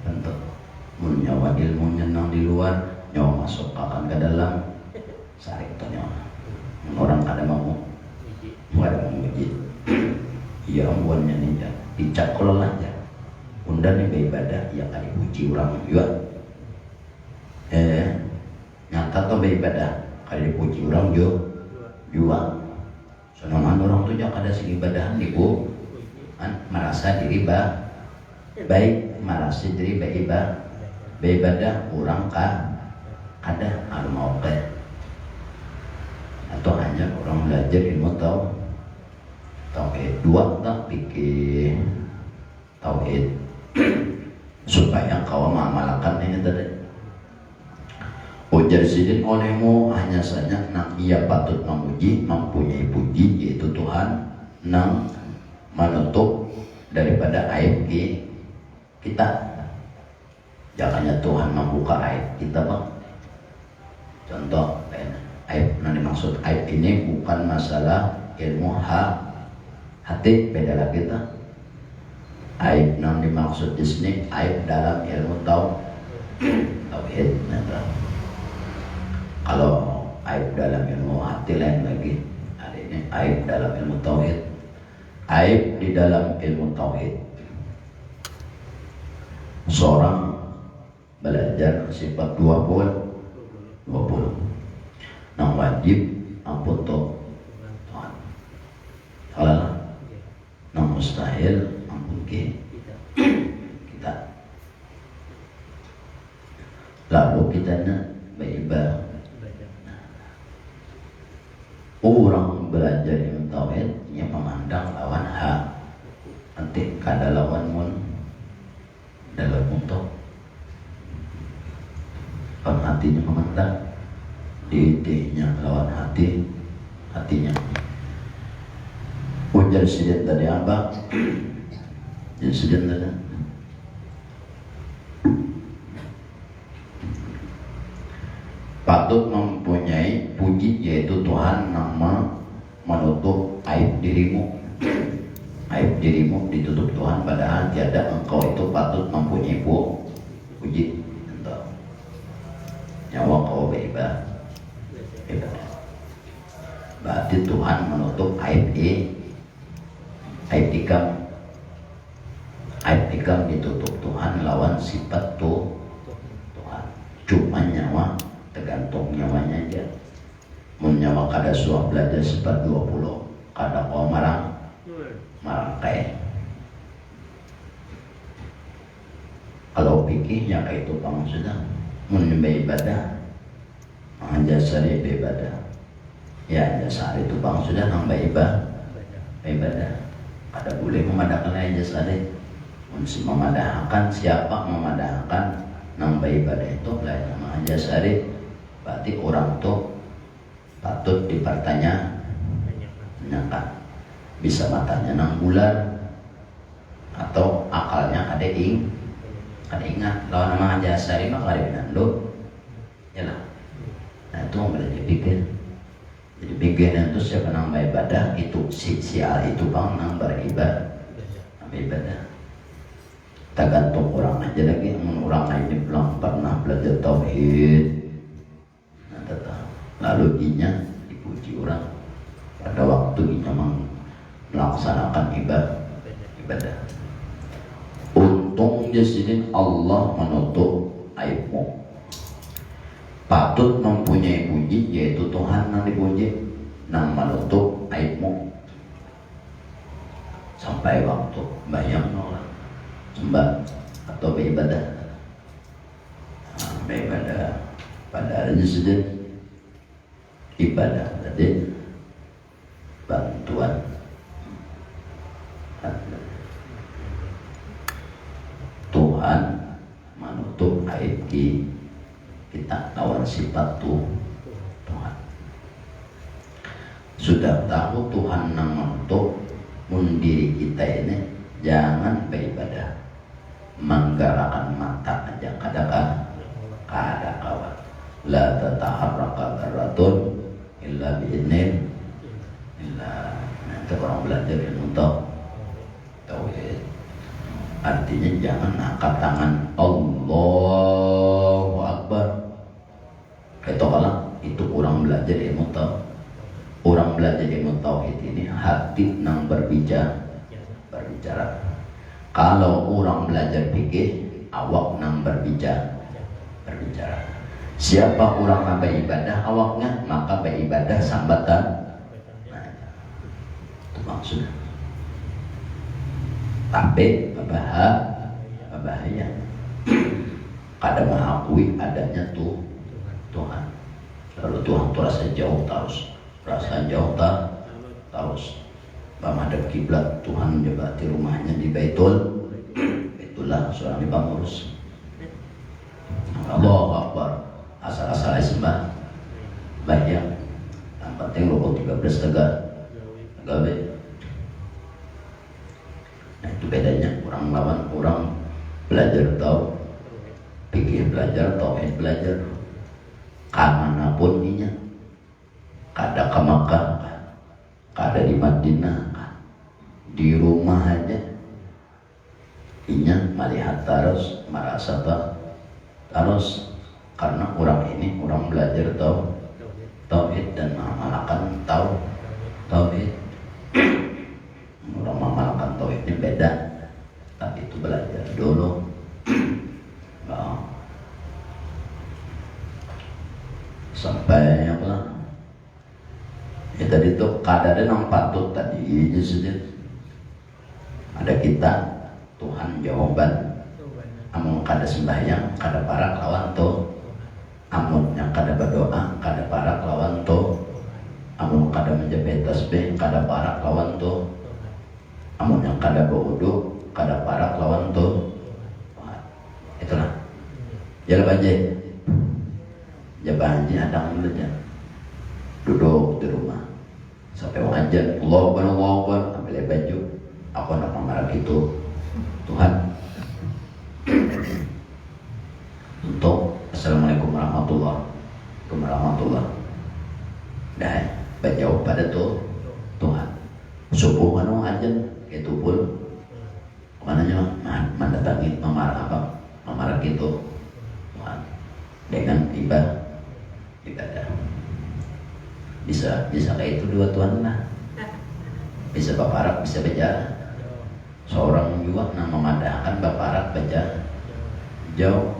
bentuk mun nyawa ilmu nyenang di luar, nyawa masuk akan ke dalam sarik to nyawa orang kada mau uji iya ambuannya nih ya dicak kalau aja undang nih beribadah ya kan dipuji orang juga nyata tuh beribadah kali dipuji orang juga senangan orang tuh jangan ada sini ibadahan ibu kan merasa diri baik, merasa diri beribadah orang ada anu mau atau hanya orang belajar ilmu tauhid dua tak pikir tauhid supaya kau mengamalkan ini tadi. Ujar sidin olehmu hanya saja nang ia patut memuji, mempunyai puji yaitu Tuhan nang menutup daripada aib kita. Jangannya Tuhan membuka aib kita bang. Contoh aib yang dimaksud aib ini bukan masalah ilmu hati, beda lagi kita. Aib yang dimaksud di sini aib dalam ilmu tauhid. Kalau aib dalam ilmu hati lain lagi. Hari ini aib dalam ilmu tauhid. Aib di dalam ilmu tauhid. Seorang belajar sifat 20 nang wajib ampun Tuhan. Salah nang mustahil ampun kita. Lalu kita beribadah. Orang belajar ilmu tauhid yang memandang lawan nanti kada lawan mun dalam untuk hatinya memandang idenya lawan hatinya. Ujar sidin tadi apa? Jadi sidin tadi patut mempunyai puji yaitu Tuhan nama menutup aib dirimu. Aib dirimu ditutup Tuhan padahal tiada engkau itu patut mempunyai puji. Nyawa kau beribadah. Berarti Tuhan menutup aib ikam. Aib ikam ditutup Tuhan lawan sifat Tuhan. Cuma nyawa tergantung nyawanya aja. Mun nyawa kada suah belajar sifat 20 kada kau marangkai. Kalau pikirnya kayak itu bang sudah mun ibadah jasari ibadah ya jasari itu bang sudah nang ibadah kada boleh memadahkan aja jasari. Mun si memadahkan siapa memadahkan nang ibadah itu lain nama jasari. Berarti orang tuh patut dipertanyakan bisa matanya nang bulan atau akalnya ada ingat lawan nama jasari mah kada binando ya lah. Nah itu mau belajar pikir. Jadi pikiran itu siapa nang ibadah itu si al itu bang nang beribadah tergantung orang aja lagi. Orang lain belum pernah belajar tauhid lalu inya dipuji orang pada waktu inya melaksanakan ibadah. Untung di sini Allah menutup aibmu. patut mempunyai puji, yaitu Tuhan yang dipuji, yang menutup aibmu. Sampai waktu bayang nolak sembah atau beribadah, beribadah pada hari sujud ibadah, jadi bantuan Tuhan menutup aib kita lawan sifat Tuhan. Sudah tahu Tuhan yang menutup diri kita ini, jangan beribadah menggalakkan mata aja kada kawan. La tataharraka darratun illa bi'idnil illa. Nanti orang belajar ilmu tauhid, artinya jangan angkat tangan Allahu Akbar. Itu kalau itu orang belajar ilmu tauhid. Orang belajar ilmu tauhid ini hati nang berbicara. Kalau orang belajar fikih, awak nang berbicara. Siapa orang yang beribadah awaknya, maka beribadah sambatan. Nah, itu maksudnya. Tapi bahaya. Kadang mengakui adanya Tuhan. Lalu Tuhan itu rasa jauh terus menghadap kiblat. Tuhan menjabati rumahnya di Baitullah, seorang di pengurus. Allahu Akbar, asal-asal sembah bayang. Yang penting rukun 13 tegak gawe. Nah itu bedanya orang lawan orang belajar tahu pikir, belajar tauhid, belajar kamanapun inya, kada ke Makkah, kada di Madinah, di rumah aja inya melihat terus, merasa terus, karena orang ini orang belajar tauhid dan mengamalkan tauhid. Orang mengamalkan tauhid ini beda, tapi itu belajar dulu. Sampai apa? Ya tadi tuh kadang yang patut tadi ada kita Tuhan jawaban. Amun kada sembahyang, kada parak lawan amun yang kada berdoa, kada parak lawan amun kada menjepit tasbih, kada parak lawan amun yang kada berwudu, kada parak lawan itulah. Jalan banjir. Jabanji adang dulu aja. Duduk di rumah. Sampai wajan, Allah ambil baju. Aku nak marah gitu. Tuhan. Untuk Assalamualaikum warahmatullahi wabarakatuh. Dah, berjawab pada Tuhan. Subuh anu ajan itu pun mananya mendatangi memarah gitu Tuhan dengan ibadah. Bisa kayak itu dua Tuhan lah. Bisa baparak, bisa bicara. Seorang juga yang memadahkan baparak baca jauh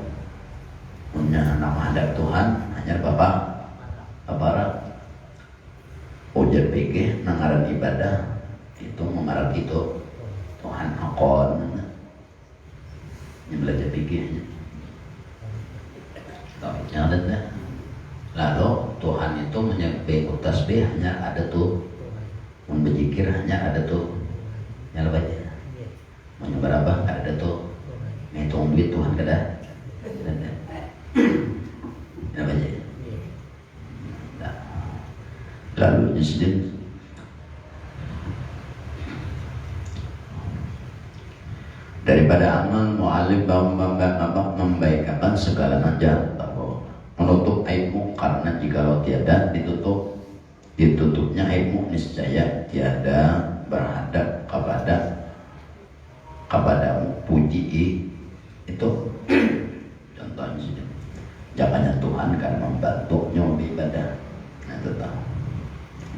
punya nama hadap Tuhan hanya baparak. Ujar pikir nangaran ibadah itu memarah gitu Tuhan akon yang belajar pikirnya yang ada. Lalu Tuhan itu menyebut tasbih hanya ada berzikir hanya ada yang baca menyebar apa ada ngitung duit Tuhan kada yang baca. Lalu disini daripada amal mu'alim membaikkan segala najat atau menutup aibmu, karena jikalau tiada ditutupnya aibmu, niscaya tiada berhadap kepadamu puji itu. Contohnya sini jangannya Tuhan karena membantunya beribadah. Nah itu tahu.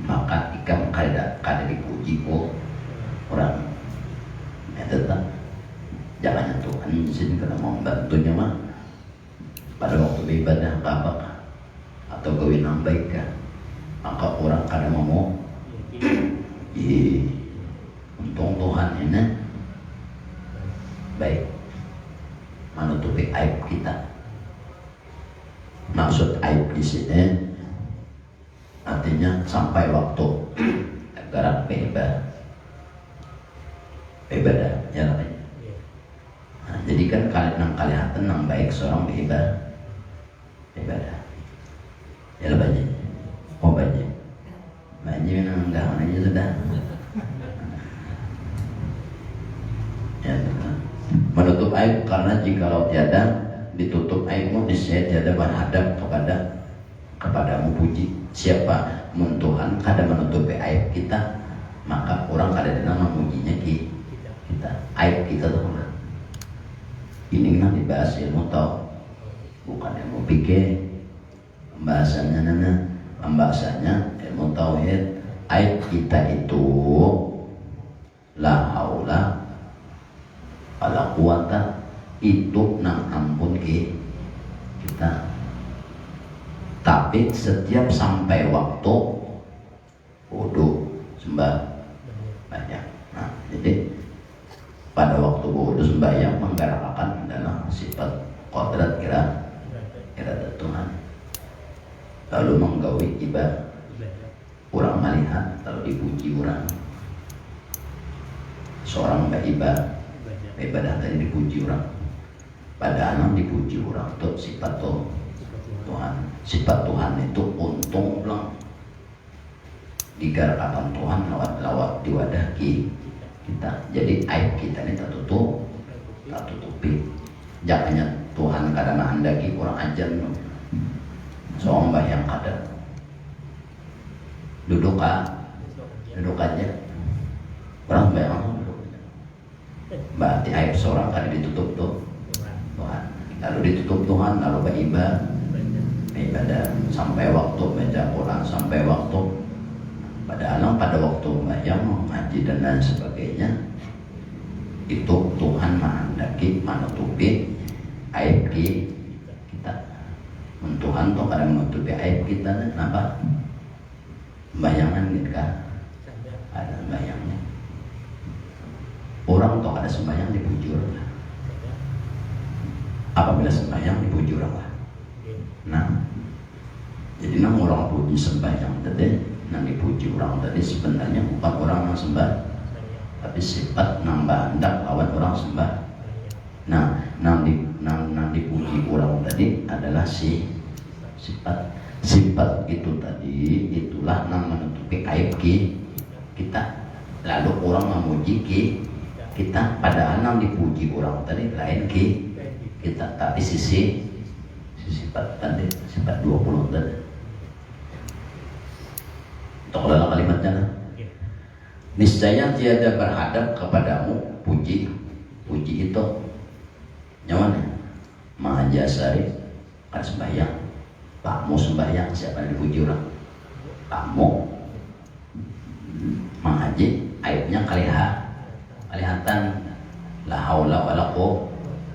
Maka ikan kada dipuji orang. Nah itu tahu. Jangannya Tuhan di sini karena membantunya mah pada waktu beribadah atau gawin yang baik kan, maka orang kadang mau untung Tuhan ini baik menutupi aib kita. Maksud aib di sini artinya sampai waktu agar bebas dah ya namanya. Nah, jadi kan kalian kelihatan nang baik seorang bebas dah ya banyak banyak nang enggak aja sudah ya, menutup aib karena jikalau tiada ditutup aibmu niscaya tiada berhadap kepadamu puji. Siapa mun Tuhan kada menutupi aib kita, maka orang kada dengar memujinya kita. Aib kita tuh ini kan dibahas ilmu tau, bukan ilmu pikir. Pembahasannya ilmu tauhid. Aib kita itu la haula wala quwata, itu nang ampun kita. Tapi setiap sampai waktu wudu sembah banyak. Nah, jadi pada waktu wudu sembahyang menggerakkan adalah sifat kodrat kira Tuhan. Lalu menggawi ibadah. Orang melihat kalau dipuji orang. Seorang ibadah tadi dipuji orang. Padahal dipuji orang itu sifat Tuhan. Sifat Tuhan itu untung ulang digerakkan Tuhan lewat di wadah kita. Jadi aib kita ini tak tutupi. Jangannya Tuhan kadang menghendaki orang ajar seorang bayang kada duduk aja orang bayang berarti aib seorang kada ditutup Tuhan. Lalu ditutup Tuhan, lalu beribadah sampai waktu baca Quran, sampai waktu pada waktu bayang mengaji dan lain sebagainya. Itu Tuhan menghendaki menutupi aib kita. Tuhan tuh kadang menutupi aib kita, kenapa? Bayangan gitu kan? Ada bayangnya. Orang tuh ada sembahyang dipuji orang. Apabila sembahyang dipuji orang lah. Nah, jadi nang orang puji sembahyang tadi, nang dipuji orang tadi sebenarnya bukan orang yang sembah, tapi sifat nambah hendak lawan orang sembah. Nah, nang dipuji orang tadi adalah sifat itu tadi, itulah nang menutupi aib kita. Lalu orang memuji kita, padahal nang dipuji orang tadi lain kita, tapi sisi sifat tadi, sifat 20 tadi. Untuk kalimatnya nah. Niscaya tiada berhadap kepadamu puji itu nyaman mahajasari kan sembahyang. Pakmu sembahyang, siapa yang dipuji orang? Pakmu mengaji, aibnya kelihatan. La haula wala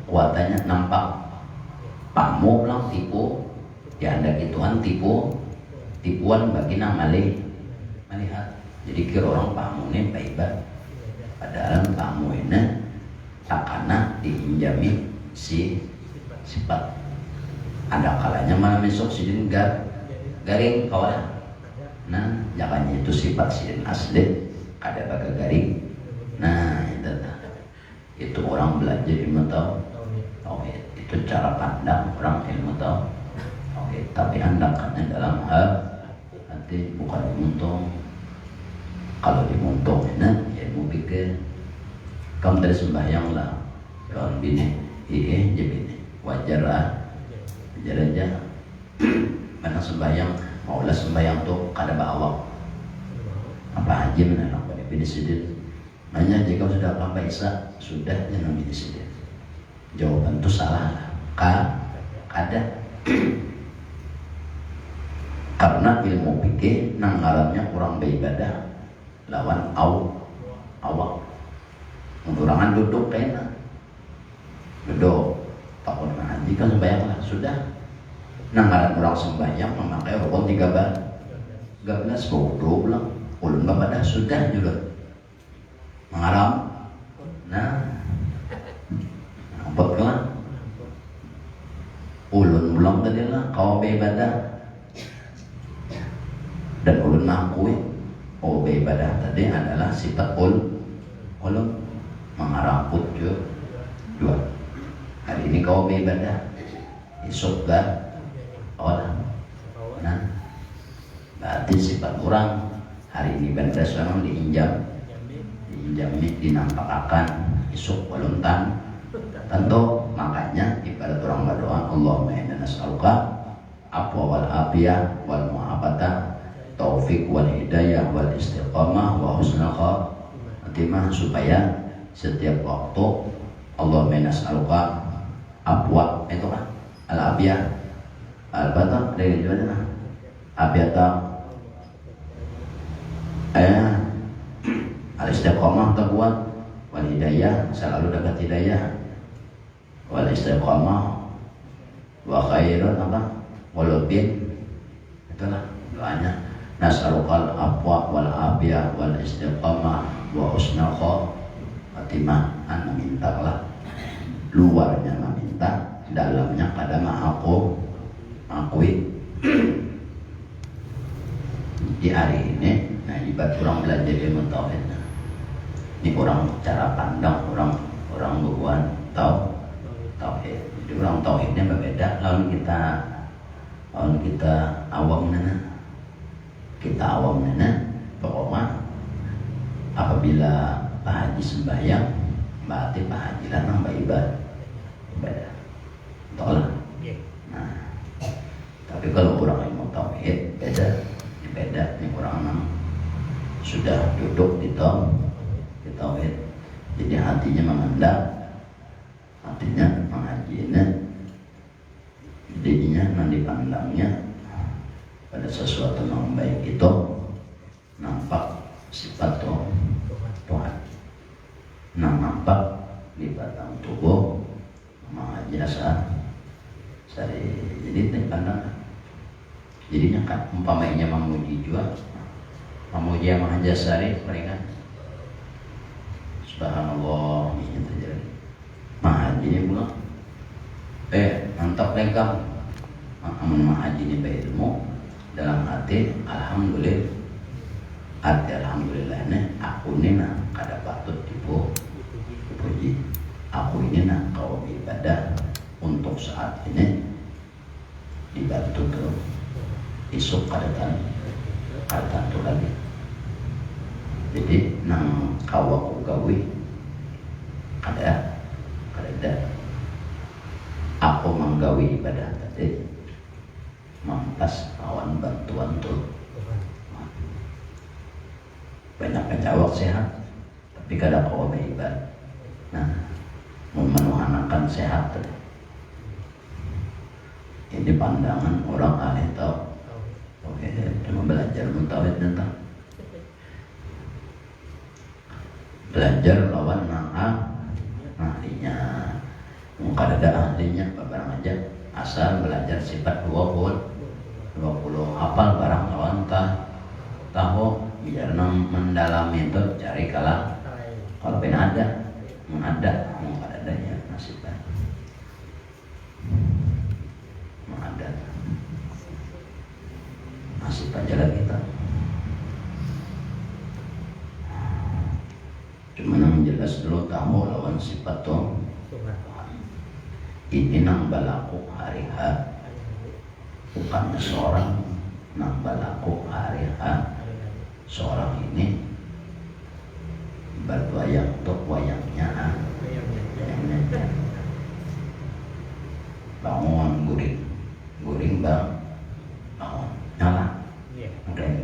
quwatanya nampak. Pakmu bilang tipu, dihendaki Tuhan tipuan bagi nama melihat. Jadi kira orang pakmu ini baik, padahal pakmu ini takana diinjami sifat. Ada kalanya malah besok sidin garing kawan. Nah, jangannya itu sifat sidin asli ada baga garing. Nah, itu orang belajar ilmu tauhid. Itu cara pandang orang ilmu tauhid. Tapi hendaknya dalam hal hati, bukan dimuntung. Kalau dimuntung ini ilmu pikir. Kamu dari sembahyang lah, kawan bini, jadi wajar lah. Aja mana sembahyang, maulah sembahyang tuh kada bawak apa aja mana nak pada pilih sidin. Nanya jika sudah apa Isa sudah jangan pilih sidin. Jawaban itu salah kada. Karena ilmu fikih nang ngarannya kurang beribadah lawan awak. Mengurangan duduk kayaknya duduk. Takut ngaji kan sembahyang lah sudah Nanggaran orang sembahyang memakai rukun 13 wudhu ulang ulun bapadah sudah juga mengaram. Nah ampot kan ulun ulang tadi lah kau beribadah dan ulun mengakui beribadah tadi adalah sifat ulun mengaramput juga. Hari ini kau beribadah esok gak orang. Nah berarti sifat orang hari ini benda seorang diinjami dinampakakan esok waluntan tentu. Makanya ibarat orang berdoa Allahumma inna nas'aluka afwa wal afiyah wal mu'afatah taufik wal hidayah wal istiqamah wa husnul khatimah, supaya setiap waktu Allahumma inna nas'aluka afwa itu kan al afiyah al-batah dari mana afiyata al-istiqamah terbuat wal hidayah selalu dapat hidayah wal istiqamah wa khairun apa walubin, itulah doanya nas'alukal afwa wal afiyah wal istiqamah wa husnul khatimah. Anda mintalah luarnya minta, dalamnya kadang aku akui. Di hari ini nah ibarat orang belajar ilmu tauhid. Ini orang cara pandang orang bukan tauhid. Jadi orang tauhidnya berbeda lawan kita awam nana. Kita awam nana pokoknya apabila Pak Haji sembahyang berarti Pak Haji lah nambah ibadah. Tolak. Nah, tapi kalau orang yang mau tauhid beda. Ini orang yang sudah duduk di tauhid. Jadi hatinya memandang, hatinya mengajinya, jadinya nanti pandangnya pada sesuatu yang baik itu nampak sifat Tuhan. Nampak di batang tubuh mengaji saat sari. Jadi pandang. Jadinya kan umpamanya memuji juga, memuji yang Mahajasari mereka subhanallah gitu jadi Mahaji ini pula mantap mereka amun Mahaji ini berilmu dalam hati alhamdulillah. Arti alhamdulillahnya aku ini kada patut dipuji, aku ini kau ibadah untuk saat ini dibantu terus. Isuk kadatan tu lagi. Jadi nang kawaku gawi kada aku menggawi ibadah tadi mampas awan bantuan tu banyak pencawak sehat tapi kada kau beribadah. Nah memenuhanakan sehat tadi. Ini pandangan orang ahli tauhid. Cuma belajar mentauhid tentang belajar lawan ahlinya. Mungkin ada ahlinya barang aja asal belajar sifat 20 hafal barang lawan tahu biar mendalami itu cari kalau benar ada mungkin ada ya nasibnya ada nasib aja lah kita. Cuma yang jelas dulu tahu lawan sifat Tuhan. Ini nang balaku hari bukan seorang nang balaku hari seorang ini berwayang untuk wayangnya bangun guring bangun nyala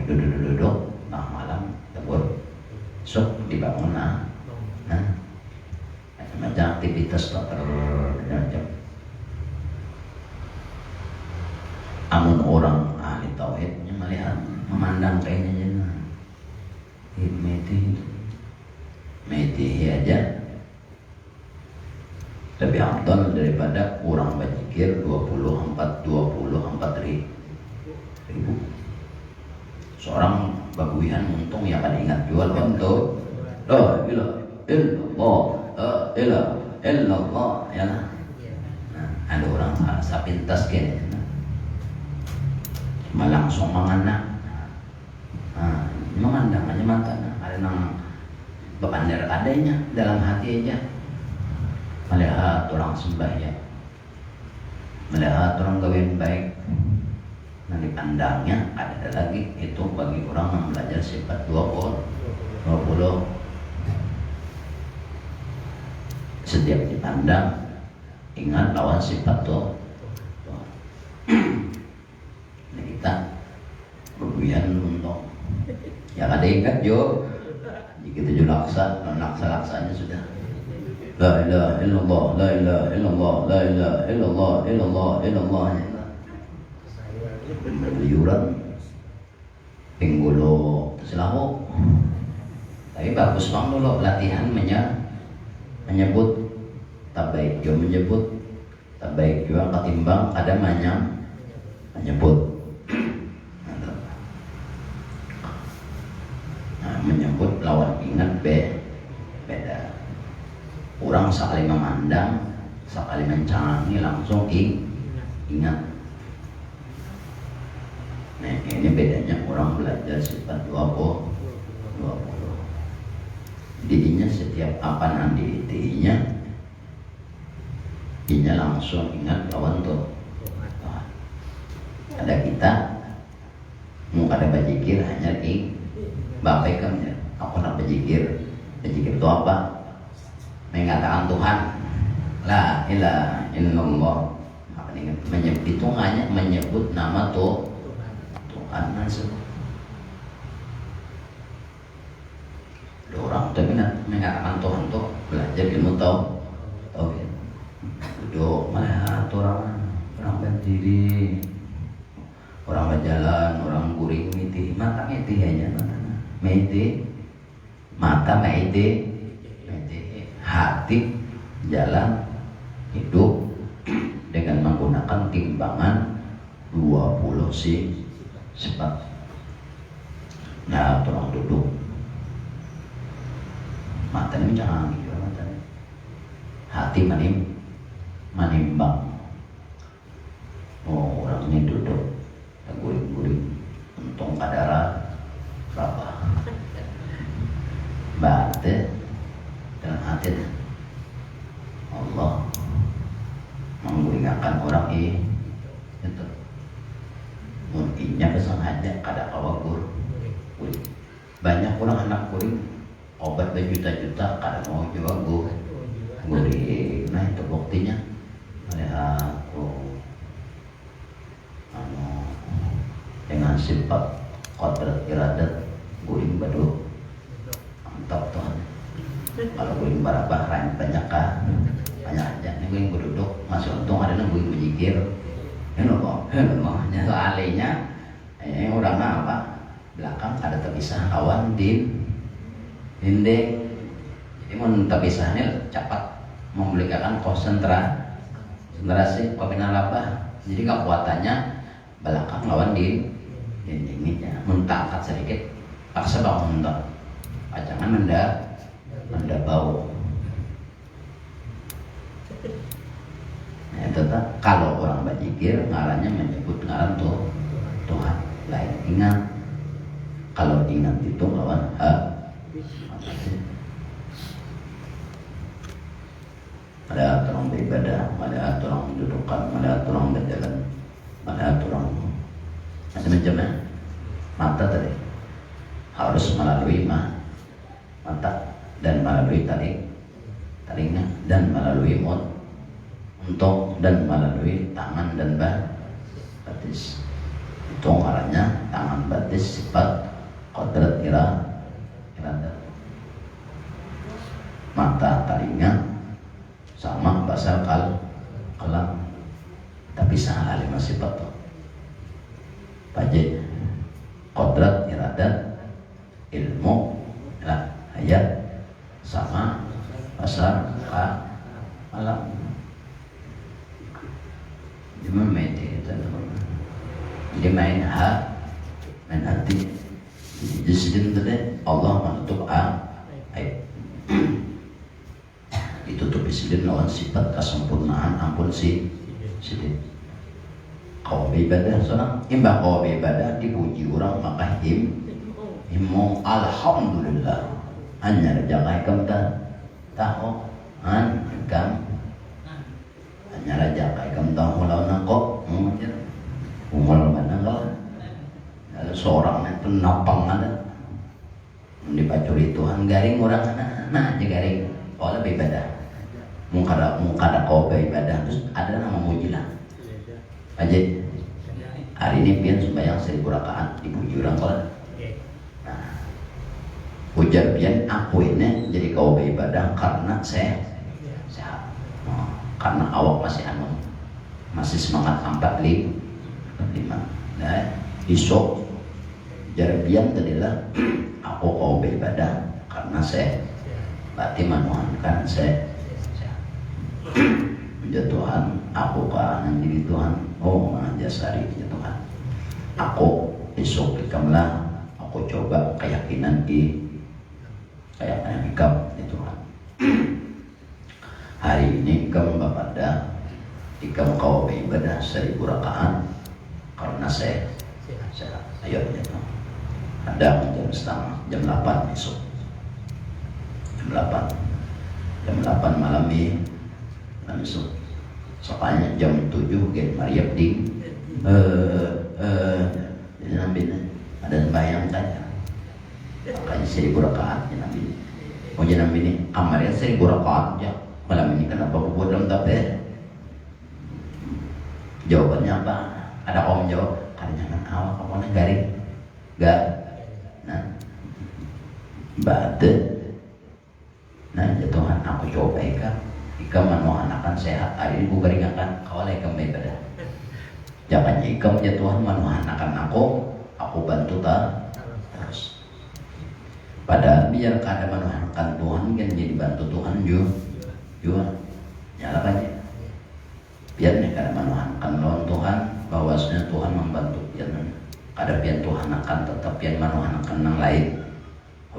duduk malam tebur sok dibangun macam aktivitas dokter amun orang ahli tauhidnya melihat memandang kayaknya meti aja lebih afdal daripada orang berzikir 20 40 24.000. Seorang babuian untung ya pada ingat jual untuk la ilaha illallah, la ilaha illallah ya. Nah, ada orang sapintas kayaknya cuma langsung mengena. Nah, memandang aja mata, ada nang bepandar adanya dalam hati aja. Melihat orang sembahyang, melihat orang gawean baik, nah dipandangnya ada lagi. Itu bagi orang yang belajar sifat 20. Setiap dipandang ingat lawan sifat tuh. Nah, kita berbuyan untuk ya ada ingat jo jika tujuh laksa-laksanya sudah la ilaha illallah, la ilaha illallah, la ilaha illallah, illallah berliuran pinggulo selalu. Tapi bagus bang dulu latihan menyebut tabaik juga, menyebut tabaik juga ketimbang ada menyebut. Nah, menyebut lawan ingat beda. Orang sekali memandang, sekali mencangi langsung ingat. Nah, ini bedanya orang belajar sifat 20. Didinya setiap apa nanti didinya langsung ingat lawan tuh. Ada kita mau ada bajikir hanya bapak kan ya. Aku nak bajikir itu apa? Mengatakan Tuhan, la ilaha illallah. Menyebut itu hanya menyebut nama Tuhan langsung. Ada orang tapi mengatakan Tuhan tuh belajar ilmu tauhid. Duduk melihat orang berdiri, orang berjalan, orang guring miti, mata miti aja mata miti, hati jalan hidup dengan menggunakan timbangan 20 sifat. Nah, orang duduk matanya jangan gitu, matanya hati manimbang. Oh, orang ini duduk guring-guring untung kadara berapa bate dalam hati Allah menggunakan orang itu mungkinnya kesengaja kada kawagur. Banyak orang anak kuring obat berjuta-juta kada mau jual guring. Nah itu buktinya melihat dengan sifat kodrat iradat guring badu mantap Tuhan. Kalau guring barabah lain banyak aja nih guring berduduk masuk untung ada nang guring berzikir. Nya soalnya orang apa belakang ada terpisah kawan dinde. Jadi mau terpisahnya cepat memulihkan konsentrasi pemina labah. Jadi kekuatannya belakang lawan dindingnya. Mentangkat sedikit paksa bangun tak pacangan menda bau. Nah, tetap kalau orang berzikir ngarannya menyebut ngaran Tuhan lain ingat. Kalau ingat itu lawan ada orang beribadah, ada orang mendudukan, ada orang berjalan, ada orang macam-macamnya. Mata tadi harus melalui mata dan melalui taringnya dan melalui untung dan melalui tangan dan batis. Itu arahnya tangan batis sifat kodrat iradat. Mata taringnya sama basal kalam tapi salah lima sifat tuh. Pajak kodrat iradat ilmu hayat sama basar alam. Cuma mete itu Jadi main hati. Jadi sidin tadi Allah menutup aib. Ditutupi sidin lawan sifat kesempurnaan ampun sidin. Kau beribadah seorang imbang kau beribadah dipuji orang maka imong alhamdulillah hanya jangan ikam tahu ikam hanya raja ikam tahu lawan nangkok umur mana kau ada seorang itu napang ada dipacuri Tuhan garing orang aja garing kalau beribadah mungkada kau beribadah terus ada nama mujilah aja hari ini pian sembahyang 1000 rakaat dipuji orang kalau nah ujar pian aku ini jadi kau beribadah karena sehat karena awak masih semangat 45 nah isok ujar pian tadilah aku kau beribadah karena sehat berarti manuhankan sehat ya Tuhan aku kanan diri Tuhan jasari ya Tuhan aku besok ikamlah aku coba keyakinan ikam ya Tuhan hari ini ikam bapada ikam kau beribadah 1000 rakaat karena saya ayo ya Tuhan ada jam 8 besok jam 8 malam ini besok soalnya jam 7 gen Maria ding Nabi ada bayang tanya makanya 1000 rakaat Nabi Nabi ini amarnya 1000 rakaat ya malam ini kenapa bodoh tapi jawabannya apa ada kaum jawab karena jangan awak kamu garing gak nah bate nah ya Tuhan aku coba ikam manuhanakan sehat hari ini gue beringatkan kau lah ikam beribadah jangan ikam ya Tuhan manuhanakan aku bantu terus padahal biar kada manuhanakan Tuhan kan jadi bantu Tuhan juga nyala aja biar nih kada manuhanakan lawan Tuhan bahwasanya Tuhan membantu biar kada biar Tuhan akan tetap biar manuhanakan yang lain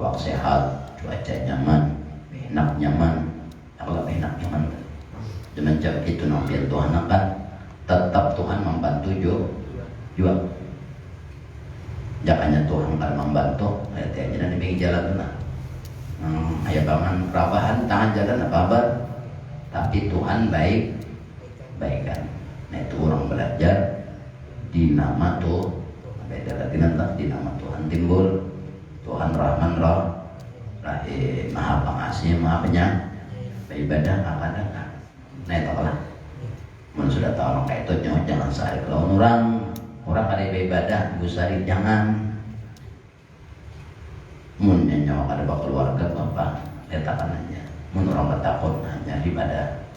awak sehat cuaca nyaman enak nyaman kalau enak nyaman dengan cara itu nampian Tuhan akan tetap Tuhan membantu juga jakanya Tuhan akan membantu lihat aja nanti pergi jalan lah ayah paman rabahan tangan jalan apa kabar tapi Tuhan baik kan nah itu orang belajar di nama tuh beda lagi nanti di nama Tuhan timbul Tuhan Rahman Rahim Maha Pengasih Maha Penyayang ibadah akan datang. Nah itu lah. Mun sudah tahu orang kayak itu jangan sehari kalau orang ada ibadah busari jangan. Mun nyawa kada keluarga bapak letakkan aja. Mun orang bertakun hanya ibadah.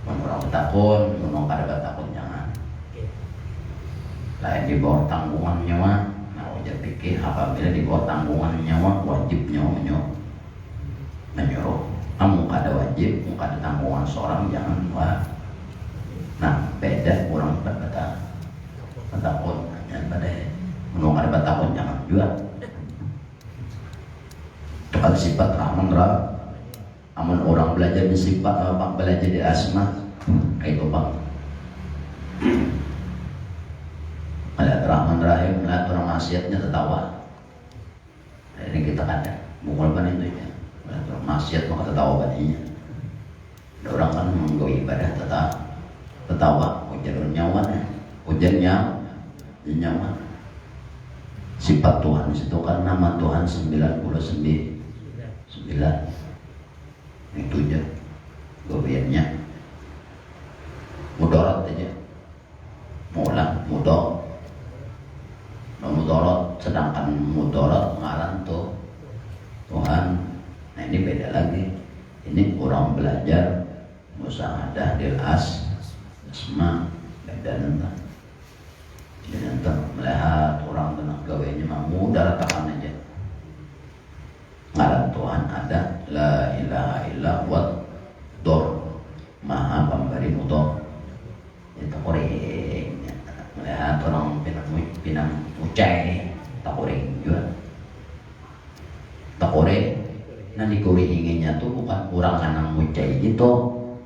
Mun orang bertakun, mun orang kada bertakun jangan. Lain di bawah tanggungan nyawa. Nah ujar pikir apabila di bawah tanggungan nyawa wajib nyawa menyuruh. Kamu kada wajib, kamu kada tanggungan seorang jangan nah beda orang bertakun jangan pada menunggu ada bertakun jangan juga kalau sifat Rahman amun orang belajar di sifat apa belajar di asma kayak itu bang melihat Rahman Rahim melihat orang maksiatnya tertawa ini kita kada bukan itu ya maksiat maka tertawa badinya ada orang kan menggawa ibadah tertawa ujar nyawa sifat Tuhan itu kan nama Tuhan 99 itu aja gobiannya mudarat aja mudarat sedangkan mudarat ngaran tuh Tuhan. Nah ini beda lagi. Ini kurang belajar musahadah dil asma beda nentang. Jadi nentang melihat orang tenang gawainya mah mudah ratakan aja. Ngaran Tuhan ada la ilaha illa huwa dor maha pemberi mudor. Itu korek melihat orang pinang pinang ucai takuring juga takore nah dikuri inginnya tuh bukan kurang karena ucai itu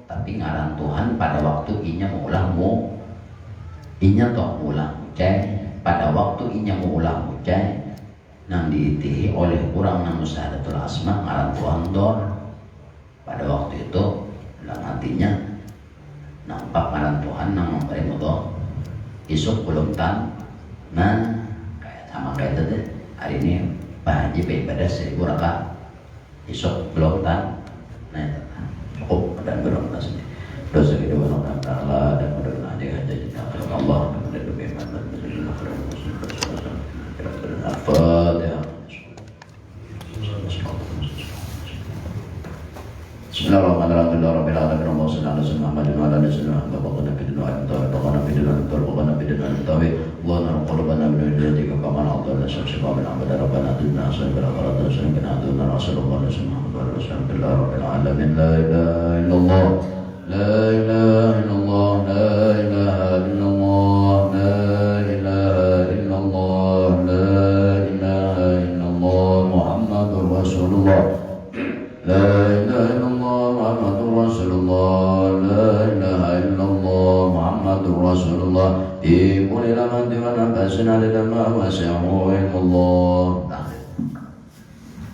tapi ngaran Tuhan pada waktu inya mau ulang inya toh ulang ucai pada waktu inya mau ulang ucai nang diitihi oleh kurang nang Syahadatul Asma ngaran Tuhan dor pada waktu itu dalam hatinya nampak ngaran Tuhan nang memberi mudah isuk belum tan nah kayak sama kayak tadi hari ini Pak Haji beribadah 1000 rakaat isuk belum tan nah itu cukup dan berdoa sendiri dosa kita berdoa Allah dan berdoa di hajat Allah dan berdoa beriman dan berdoa Al-Fatihah. Bismillahirrahmanirrahim. Rabbil alamin. Allahumma shalli ala sayyidina Muhammadin wa ala ali sayyidina Muhammad wa qana bidana wa qana bidana tawi Allahumma qulubana min ilaika kama a'tana syamsa min abada rabbana atina sabira qarata syamkana aduna rasulullah sallallahu alaihi wasallam rabbil alamin la ilaha illallah la ilaha illallah la ilaha illallah la ilaha illallah la ilaha illallah Muhammadur Rasulullah la ilaha illallah Muhammadur Rasulullah la ilaha illallah Muhammadur Rasulullah Ibu lila mati wa nafasina lila ma wasi'ahu ilmallah